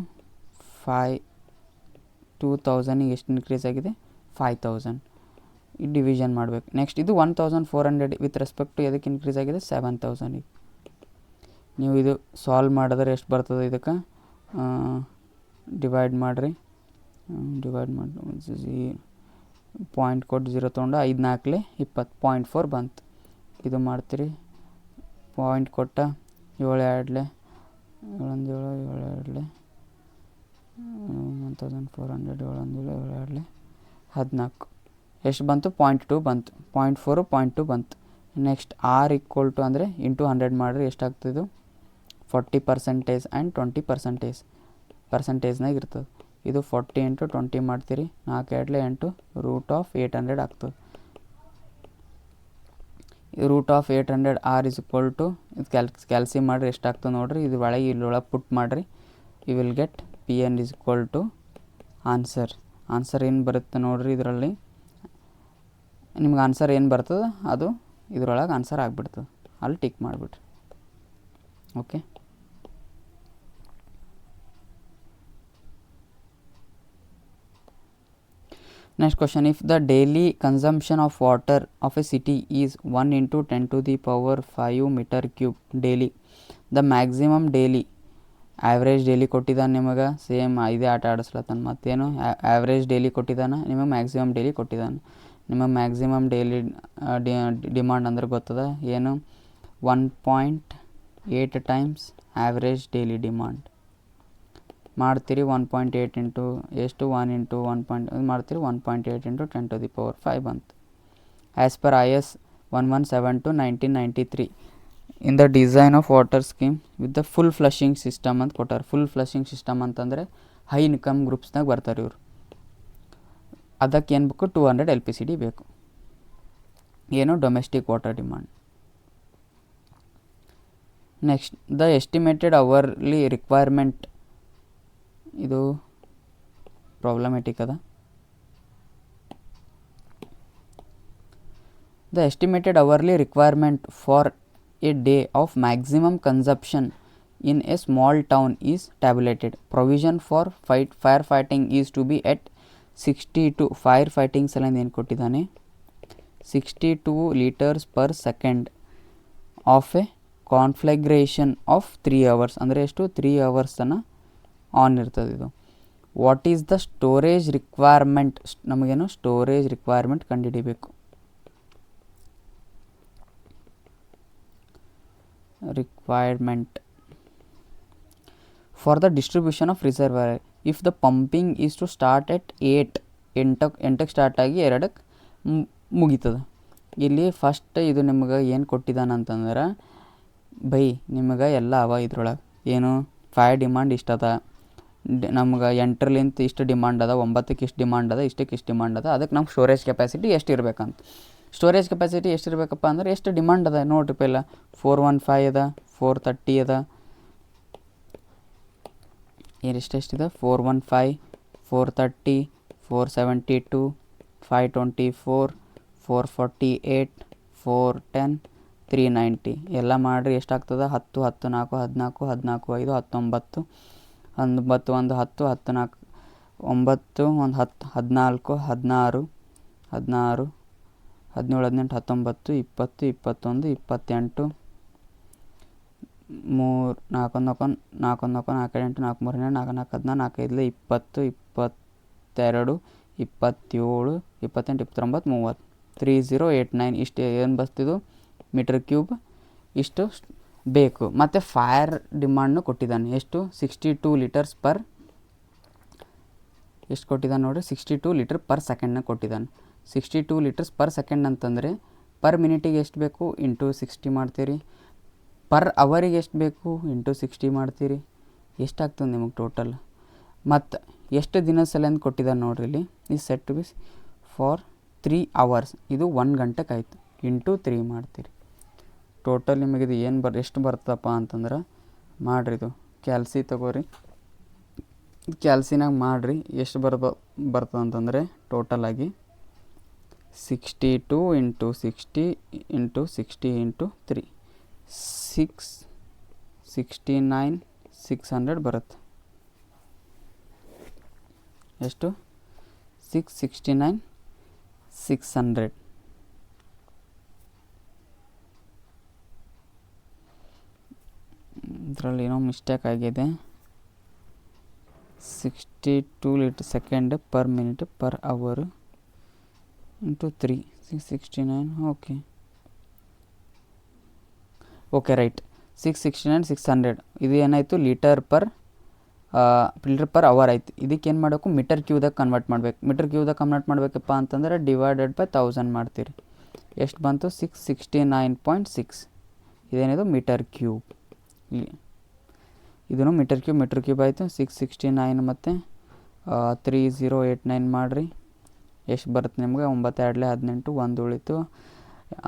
2000ಗೆ ಎಷ್ಟು ಇನ್ಕ್ರೀಸ್ ಆಗಿದೆ, 5000 ಈ ಡಿವಿಷನ್ ಮಾಡಬೇಕು. ನೆಕ್ಸ್ಟ್ ಇದು 1400 ವಿತ್ ರೆಸ್ಪೆಕ್ಟ್ ಟು ಎದಕ್ಕೆ ಇನ್ಕ್ರೀಸ್ ಆಗಿದೆ, 7000ಗೆ. ನೀವು ಇದು ಸಾಲ್ವ್ ಮಾಡಿದ್ರೆ ಎಷ್ಟು ಬರ್ತದೆ, ಇದಕ್ಕೆ ಡಿವೈಡ್ ಮಾಡಿರಿ. ಪಾಯಿಂಟ್ ಕೊಟ್ಟು 0 ತೊಗೊಂಡು 5 4 20 0.4 ಬಂತು. ಇದು ಮಾಡ್ತೀರಿ, ಪಾಯಿಂಟ್ ಕೊಟ್ಟ 7 2 7 7 1400 7 7 14 ಎಷ್ಟು ಬಂತು, 0.2 ಬಂತು. 0.4 0.2 ಬಂತು. ನೆಕ್ಸ್ಟ್ ಆರ್ ಈಕ್ವಲ್ ಟು ಅಂದರೆ ಇಂಟು 100 ಮಾಡಿರಿ, ಎಷ್ಟಾಗ್ತದೆ, 40% ಆ್ಯಂಡ್ 20% ಪರ್ಸೆಂಟೇಜ್ನಾಗ ಇರ್ತದೆ. ಇದು 40 ಇಂಟು 20 ಮಾಡ್ತೀರಿ, 4 2 8 √800 ಆಗ್ತದೆ. √800 ಆರ್ ಇಸ್ ಈಕ್ವಲ್ ಟು ಇದು ಕ್ಯಾಲ್ಸಿ ಮಾಡಿರಿ, ಎಷ್ಟಾಗ್ತದೆ ನೋಡಿರಿ. ಇದು ಒಳಗೆ ಇಲ್ಲೊಳಗೆ ಪುಟ್ ಮಾಡಿರಿ, you will get Pn is equal to answer ಏನು ಬರುತ್ತೆ ನೋಡಿರಿ. ಇದರಲ್ಲಿ ನಿಮ್ಗೆ ಆನ್ಸರ್ ಏನು ಬರ್ತದೆ ಅದು ಇದ್ರೊಳಗೆ ಆನ್ಸರ್ ಆಗಿಬಿಡ್ತದೆ, ಅಲ್ಲಿ ಟಿಕ್ ಮಾಡಿಬಿಡ್ರಿ. Okay, next question, if the daily consumption of water of a city is 1 into 10 to the power 5 meter cube daily, the maximum daily average daily ಕೊಟ್ಟಿದ್ದಾನೆ ನಿಮಗೆ. ಸೇಮ್ ಇದೇ ಆಟ ಆಡಿಸ್ಲತ್ತಾನ, ಮತ್ತೇನು ಆ್ಯಾವ್ರೇಜ್ ಡೈಲಿ ಕೊಟ್ಟಿದ್ದಾನೆ, ನಿಮಗೆ ಮ್ಯಾಕ್ಸಿಮಮ್ ಡೈಲಿ ಕೊಟ್ಟಿದ್ದಾನೆ. ನಿಮಗೆ ಮ್ಯಾಕ್ಸಿಮಮ್ ಡೈಲಿ ಡಿಮಾಂಡ್ ಅಂದ್ರೆ ಗೊತ್ತದ ಏನು, 1.8 ಟೈಮ್ಸ್ ಆ್ಯಾವ್ರೇಜ್ ಡೈಲಿ ಡಿಮಾಂಡ್. ಮಾಡ್ತೀರಿ 1.8 ಇಂಟು ಎಷ್ಟು 1 ಇಂಟು 1 ಮಾಡ್ತೀರಿ 1.8 ಇಂಟು 10⁵ ಬಂತು. As per IS 117/1993 in the design of water scheme with the full flushing system ಅಂತ ಕೊಟ್ಟಾರೆ. ಫುಲ್ ಫ್ಲಶಿಂಗ್ ಸಿಸ್ಟಮ್ ಅಂತಂದರೆ ಹೈ ಇನ್ಕಮ್ ಗ್ರೂಪ್ಸ್ನಾಗ ಬರ್ತಾರೆ ಇವರು. ಅದಕ್ಕೆ ಏನು ಬೇಕು 200 LPCD ಬೇಕು. ಏನು domestic water demand. Next the estimated hourly requirement. ಇದು ಪ್ರಾಬ್ಲಮೆಟಿಕ್ ಅದ. The estimated hourly requirement for A day of maximum consumption in a small town is tabulated. Provision for firefighting is to be at 62 firefighting ಸಲಂದು ಏನು ಕೊಟ್ಟಿದ್ದಾನೆ 62 liters per second of a conflagration of 3 hours ಅಂದರೆ ಎಷ್ಟು 3 hours ತನಕ on ಇರ್ತದೆ ಇದು. What is the storage requirement. ನಮಗೇನು storage requirement ಕಂಡುಹಿಡಿಬೇಕು. Requirement for the distribution of reservoir if the pumping is to start at 8 start ಆಗಿ 2ಕ್ಕೆ ಮುಗೀತದೆ. ಇಲ್ಲಿ first ಇದು ನಿಮ್ಗೆ ಏನು ಕೊಟ್ಟಿದ್ದಾನಂತಂದ್ರೆ ಬೈ ನಿಮಗೆ ಎಲ್ಲ ಅವ ಇದ್ರೊಳಗೆ ಏನು ಫೈರ್ ಡಿಮಾಂಡ್ ಇಷ್ಟದ ನಮ್ಗೆ 8ರಿಂದ ಇಷ್ಟು ಡಿಮಾಂಡ್ ಅದ 9ಕ್ಕೆ ಇಷ್ಟು ಡಿಮಾಂಡ್ ಅದ ಇಷ್ಟಕ್ಕೆ ಇಷ್ಟು ಡಿಮಾಂಡ್ ಅದ ಅದಕ್ಕೆ ನಮ್ಗೆ ಸ್ಟೋರೇಜ್ ಕೆಪಾಸಿಟಿ ಎಷ್ಟು ಇರಬೇಕಂತ. ಸ್ಟೋರೇಜ್ ಕೆಪಾಸಿಟಿ ಎಷ್ಟು ಇರಬೇಕಪ್ಪ ಅಂದ್ರೆ ಎಷ್ಟು ಡಿಮಾಂಡ್ ಅದ ನೋಡ್ರಿ ಪೈಲ 415 ಅದ 430 ಅದ ಎಷ್ಟೆಷ್ಟಿದೆ 415 430 472 524 448 410 390 ಎಲ್ಲ ಮಾಡಿರಿ ಎಷ್ಟಾಗ್ತದೆ 10 10 4 14 14 5 19 19 ಒಂದು 10 14 9 ಒಂದು 10 14 16 16 17 18 19 20 21 28 4 4 4 4 4 8 4 3 4 4 14 4 5 20 22 27 28 29 30 3089 ಇಷ್ಟು ಏನು ಬಸ್ತಿದ್ದು ಮೀಟರ್ ಕ್ಯೂಬ್ ಇಷ್ಟು ಬೇಕು. ಮತ್ತು ಫೈರ್ ಡಿಮಾಂಡ್ನು ಕೊಟ್ಟಿದ್ದಾನೆ ಎಷ್ಟು 62 ಲೀಟರ್ಸ್ ಪರ್ ಎಷ್ಟು ಕೊಟ್ಟಿದ್ದಾನೆ ನೋಡಿರಿ 62 ಲೀಟರ್ ಪರ್ ಸೆಕೆಂಡ್ನ ಕೊಟ್ಟಿದ್ದಾನೆ. 62 ಲೀಟರ್ಸ್ ಪರ್ ಸೆಕೆಂಡ್ ಅಂತಂದರೆ ಪರ್ ಮಿನಿಟಿಗೆ ಎಷ್ಟು ಬೇಕು ಇಂಟು 60 ಮಾಡ್ತೀರಿ. ಪರ್ ಅವರಿಗೆ ಎಷ್ಟು ಬೇಕು ಇಂಟು 60 ಮಾಡ್ತೀರಿ. ಎಷ್ಟಾಗ್ತದೆ ನಿಮಗೆ ಟೋಟಲ್. ಮತ್ತು ಎಷ್ಟು ದಿನ ಸಲ ಕೊಟ್ಟಿದ್ದಾನೆ ನೋಡ್ರಿ ಇಲ್ಲಿ ಈ set to be for 3 hours ಇದು 1 ಗಂಟೆಗೆ ಆಯಿತು ಇಂಟು 3 ಮಾಡ್ತೀರಿ. ಟೋಟಲ್ ನಿಮಗೆ ಇದು ಏನು ಎಷ್ಟು ಬರ್ತಪ್ಪ ಅಂತಂದ್ರೆ ಮಾಡಿರಿ ಇದು ಕ್ಯಾಲ್ಸಿ ತಗೋರಿ ಕ್ಯಾಲ್ಸಿನಾಗ ಮಾಡಿರಿ ಎಷ್ಟು ಬರ್ತದೆ ಅಂತಂದರೆ ಟೋಟಲಾಗಿ 62 ಇಂಟು 60 ಇಂಟು 60 ಇಂಟು 3 669 600 ಬರುತ್ತೆ. ಎಷ್ಟು 669 600. ಇದರಲ್ಲಿ ಏನೋ ಮಿಸ್ಟೇಕ್ ಆಗಿದೆ 62 litre second per minute per ಅವರು ಇಂಟು 3 669 ಓಕೆ ರೈಟ್ 669 600 ಇದು ಏನಾಯಿತು ಲೀಟರ್ ಪರ್ ಅವರ್ ಆಯ್ತು. ಇದಕ್ಕೆ ಏನು ಮಾಡಬೇಕು ಮೀಟರ್ ಕ್ಯೂದಾಗ ಕನ್ವರ್ಟ್ ಮಾಡಬೇಕು. ಮೀಟರ್ ಕ್ಯೂದಾಗ ಕನ್ವರ್ಟ್ ಮಾಡಬೇಕಪ್ಪ ಅಂತಂದರೆ ಡಿವೈಡೆಡ್ ಬೈ 1000 ಮಾಡ್ತೀರಿ. ಎಷ್ಟು ಬಂತು 669.6 ಇದೇನಿದು ಮೀಟರ್ ಕ್ಯೂಬ್. ಇದನ್ನು ಮೀಟರ್ ಕ್ಯೂಬ್ ಆಯಿತು 669 ಮತ್ತು 3089 ಮಾಡಿರಿ ಎಷ್ಟು ಬರುತ್ತೆ ನಿಮ್ಗೆ 9 2 18 1 ಉಳಿತು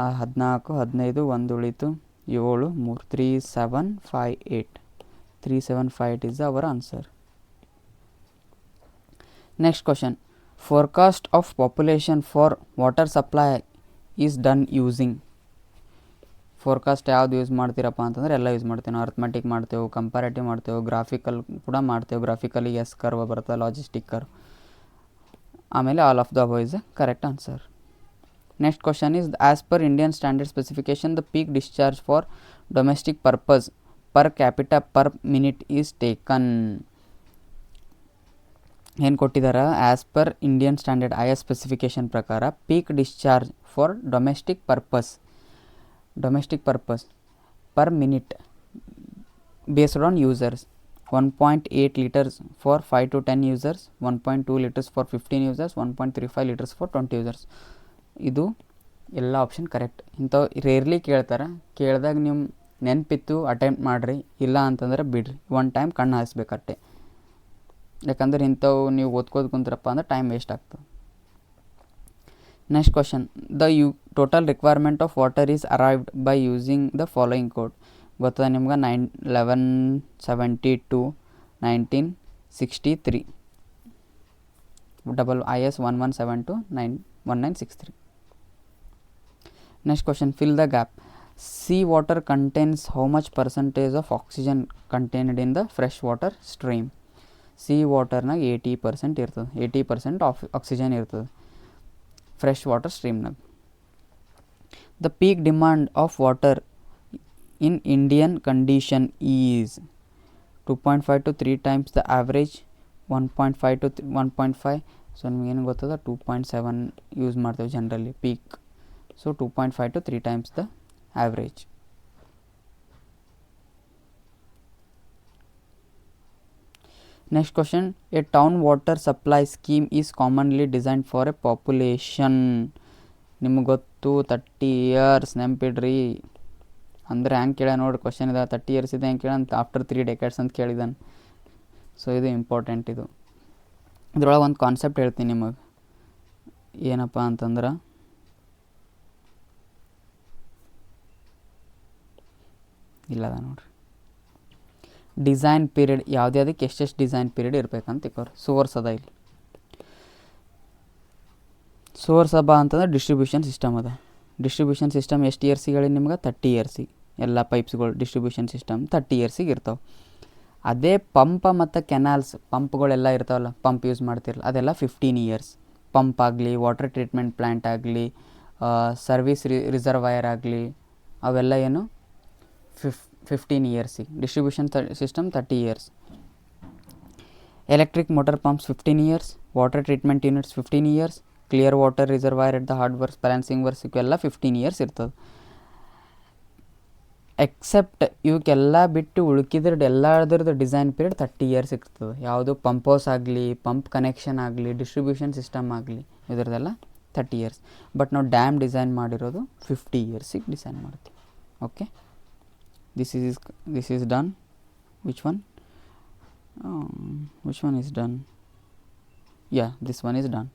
14 15 1 ಉಳಿತು 7 3 3758 3758 is our answer. Next question. Forecast of population for water supply is done using. Forecast ಯಾವ್ದು ಯೂಸ್ ಮಾಡ್ತೀರಪ್ಪ ಅಂತಂದರೆ ಎಲ್ಲ ಯೂಸ್ ಮಾಡ್ತೇವೆ. ಅರ್ಥಮೆಟಿಕ್ ಮಾಡ್ತೇವೆ, ಕಂಪ್ಯಾರೇಟಿವ್ ಮಾಡ್ತೇವೆ, ಗ್ರಾಫಿಕಲ್ ಕೂಡ ಮಾಡ್ತೇವೆ. ಗ್ರಾಫಿಕಲಿ ಎಸ್ ಕರ್ವ್ ಬರುತ್ತೆ, ಲಾಜಿಸ್ಟಿಕ್ ಕರ್ವ್. ಆಮೇಲೆ all of the above is correct answer. Next question is as per Indian standard specification the peak discharge for domestic purpose per capita per minute is taken. ಏನು ಕೊಟ್ಟಿದ್ದಾರೆ as per Indian standard IS specification ಪ್ರಕಾರ peak discharge for domestic purpose per minute based on users. 1.8 liters for 5 to 10 users, 1.2 liters for 15 users, 1.35 liters for 20 users. ಇದು ಎಲ್ಲ option correct. ಇಂಥವು rarely ಕೇಳ್ತಾರೆ. ಕೇಳಿದಾಗ ನೀವು ನೆನಪಿತ್ತು attempt ಮಾಡಿರಿ, ಇಲ್ಲ ಅಂತಂದ್ರೆ ಬಿಡ್ರಿ. ಒನ್ ಟೈಮ್ ಕಣ್ಣು ಹಾಯಿಸ್ಬೇಕಟ್ಟೆ. ಯಾಕಂದ್ರೆ ಇಂಥವು ನೀವು ಓದ್ಕೋದು ಕುಂತ್ರಪ್ಪ ಅಂದ್ರೆ ಟೈಮ್ ವೇಸ್ಟ್ ಆಗ್ತದೆ. Next question, the total requirement of water is arrived by using the following code. ಗೊತ್ತದ ನಿಮ್ಗೆ 1172 1963 IS 1172 1963. Next question, fill the gap. Sea water contains how much percentage of oxygen contained in the fresh water stream? sea water ನಾಗ 80% ಇರ್ತದೆ. 80% of oxygen ಇರ್ತದೆ fresh water ಸ್ಟ್ರೀಮ್ನಾಗ. The peak demand of water in Indian condition is 2.5 to 3 times the average, 1.5 to 1.5. So ನಿಮಗೇನು ಗೊತ್ತದ 2.7 use ಮಾಡ್ತೇವೆ generally peak. So 2.5 to 3 times the average. Next question, a town water supply scheme is commonly designed for a population. ನಿಮಗೆ ಗೊತ್ತು 30 years ನೆನಪಿಡ್ರಿ. ಅಂದರೆ ಹ್ಯಾಂಗೆ ಕೇಳ ನೋಡಿ question ಇದೆ 30 years ಇದೆ ಹೆಂಗೆ ಕೇಳ ಅಂತ ಆಫ್ಟರ್ 3 decades ಅಂತ ಕೇಳಿದಾನೆ. ಸೊ ಇದು ಇಂಪಾರ್ಟೆಂಟ್. ಇದ್ರೊಳಗೆ ಒಂದು ಕಾನ್ಸೆಪ್ಟ್ ಹೇಳ್ತೀನಿ ನಿಮಗೆ. ಏನಪ್ಪ ಅಂತಂದ್ರೆ ಇಲ್ಲದ ನೋಡ್ರಿ, ಡಿಸೈನ್ ಪೀರಿಯಡ್ ಯಾವುದ್ಯಾವುದಕ್ಕೆ ಎಷ್ಟೆಷ್ಟು ಡಿಸೈನ್ ಪೀರಿಯಡ್ ಇರಬೇಕಂತ ತಿಕ್ಕೋರು. ಸೋರ್ಸ್ ಅದ ಇಲ್ಲಿ. ಸೋರ್ಸ್ ಹಬ್ಬ ಅಂತಂದ್ರೆ ಡಿಸ್ಟ್ರಿಬ್ಯೂಷನ್ ಸಿಸ್ಟಮ್ ಅದ. ಡಿಸ್ಟ್ರಿಬ್ಯೂಷನ್ ಸಿಸ್ಟಮ್ ಎಷ್ಟು ಇಯರ್ಸಿಗೆ ಹೇಳಿ ನಿಮ್ಗೆ 30 yearsಗೆ. ಎಲ್ಲ ಪೈಪ್ಸ್ಗಳು ಡಿಸ್ಟ್ರಿಬ್ಯೂಷನ್ ಸಿಸ್ಟಮ್ 30 yearsಗೆ ಇರ್ತಾವೆ. ಅದೇ ಪಂಪ ಮತ್ತು ಕೆನಾಲ್ಸ್ ಪಂಪ್ಗಳೆಲ್ಲ ಇರ್ತಾವಲ್ಲ, ಪಂಪ್ ಯೂಸ್ ಮಾಡ್ತಿರಲ್ಲ, ಅದೆಲ್ಲ 15 years. ಪಂಪ್ ಆಗಲಿ, ವಾಟರ್ ಟ್ರೀಟ್ಮೆಂಟ್ ಪ್ಲ್ಯಾಂಟ್ ಆಗಲಿ, ಸರ್ವಿಸ್ ರಿಸರ್ವಾಯರ್ ಆಗಲಿ, ಅವೆಲ್ಲ ಏನು 15 yearsಗೆ. Distribution system 30 years. Electric motor pumps 15 years, water treatment units 15 years, clear water reservoir at the hard works, balancing works ಇವೆಲ್ಲ 15 years ಇರ್ತದೆ. ಎಕ್ಸೆಪ್ಟ್ ಇವಕ್ಕೆಲ್ಲ ಬಿಟ್ಟು ಉಳ್ಕಿದ್ರದ್ದು ಎಲ್ಲದ್ರದ್ದು ಡಿಸೈನ್ ಪೀರಿಯಡ್ 30 years ಇರ್ತದೆ. ಯಾವುದು ಪಂಪೌಸ್ ಆಗಲಿ, ಪಂಪ್ ಕನೆಕ್ಷನ್ ಆಗಲಿ, ಡಿಸ್ಟ್ರಿಬ್ಯೂಷನ್ ಸಿಸ್ಟಮ್ ಆಗಲಿ, ಇದ್ರದ್ದೆಲ್ಲ 30 years. ಬಟ್ ನಾವು ಡ್ಯಾಮ್ ಡಿಸೈನ್ ಮಾಡಿರೋದು 50 yearsಗೆ ಡಿಸೈನ್ ಮಾಡ್ತೀವಿ. Okay, this is done. Which one is done? Yeah, this one is done.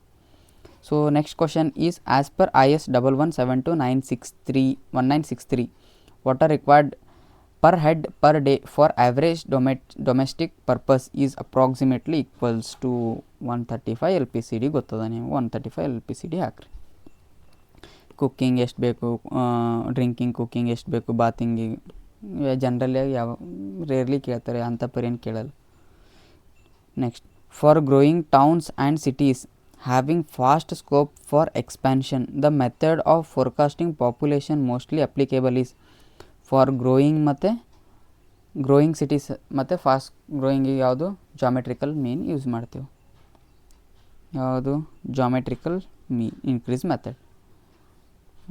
So next question is, as per IS 1172-1963 what are required per head per day for average domestic purpose is approximately equals to 135 LPCD. ಗೊತ್ತದ ನೀವು 135 LPCD ಹಾಕ್ರಿ. Cooking ಎಷ್ಟು ಬೇಕು, drinking cooking ಎಷ್ಟು ಬೇಕು, ಬಾತಿಂಗಿಗೆ ಜನರಲಿಯಾಗಿ ಯಾವ rarely ಕೇಳ್ತಾರೆ, ಅಂಥ ಪರೇನು ಕೇಳಲ್ಲ. Next, for growing towns and cities having fast scope for expansion, the method of forecasting population mostly applicable is. for growing ಮತ್ತು ಗ್ರೋಯಿಂಗ್ ಸಿಟೀಸ್ ಮತ್ತು ಫಾಸ್ಟ್ ಗ್ರೋಯಿಂಗಿಗೆ ಯಾವುದು ಜಾಮೆಟ್ರಿಕಲ್ ಮೀನ್ ಯೂಸ್ ಮಾಡ್ತೀವಿ. ಯಾವುದು geometrical mean increase method.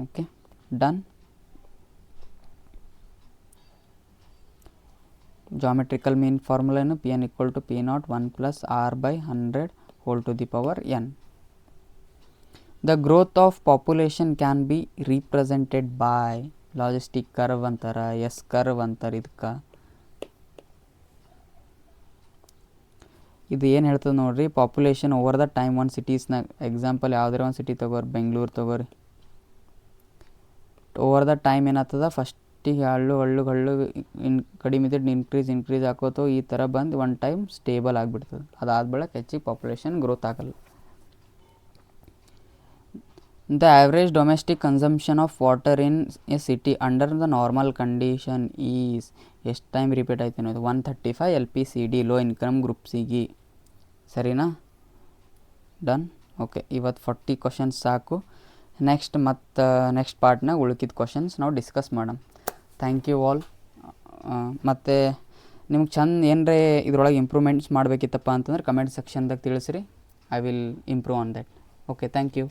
Okay, done. Geometrical mean formula ಏನು? Pn equal to P0 1 plus R by 100 whole to the power n. The growth of population can be represented by logistic curve ಅಂತಾರ, S curve ಅಂತಾರೆ. ಇದಕ್ಕೆ ಇದು ಏನು ಹೇಳ್ತದೆ ನೋಡ್ರಿ, population over the time ಒಂದು ಸಿಟೀಸ್ನಾಗ. Example ಯಾವುದಾರ ಒಂದು ಸಿಟಿ ತೊಗೋರಿ, ಬೆಂಗಳೂರು ತೊಗೋರಿ. ಓವರ್ ದ ಟೈಮ್ ಏನಾಗ್ತದ, ಫಸ್ಟಿಗೆ ಹಳ್ಳು ಕಡಿಮೆ ಇದ್ದು ಇನ್ಕ್ರೀಸ್ ಹಾಕೋತೋ ಈ ಥರ ಬಂದು ಒನ್ ಟೈಮ್ ಸ್ಟೇಬಲ್ ಆಗಿಬಿಡ್ತದೆ. ಅದಾದ ಬಳಿಕ ಹೆಚ್ಚಿಗೆ ಪಾಪ್ಯುಲೇಷನ್ ಗ್ರೋತ್ ಆಗಲ್ಲ. The average domestic consumption of water in a city under the normal condition is, ಎಷ್ಟು ಟೈಮ್ ರಿಪೀಟ್ ಆಯ್ತು ಅನ್ನೋದು, 135 LPCD ಲೋ ಇನ್ಕಮ್ ಗ್ರೂಪ್ಸಿಗೆ. ಸರಿನಾ? ಡನ್. ಓಕೆ, ಇವತ್ತು 40 ಕ್ವಶನ್ಸ್ ಸಾಕು. ನೆಕ್ಸ್ಟ್ ಪಾರ್ಟ್ನಾಗ ಉಳ್ಕಿದ ಕ್ವಶನ್ಸ್ ನಾವು ಡಿಸ್ಕಸ್ ಮಾಡೋಣ. Thank you all. ಮತ್ತು ನಿಮ್ಗೆ ಚಂದ ಏನರೇ ಇದ್ರೊಳಗೆ ಇಂಪ್ರೂವ್ಮೆಂಟ್ಸ್ ಮಾಡಬೇಕಿತ್ತಪ್ಪ ಅಂತಂದ್ರೆ ಕಮೆಂಟ್ ಸೆಕ್ಷನ್ದಾಗ ತಿಳಿಸ್ರಿ. I will improve on that. Okay, thank you.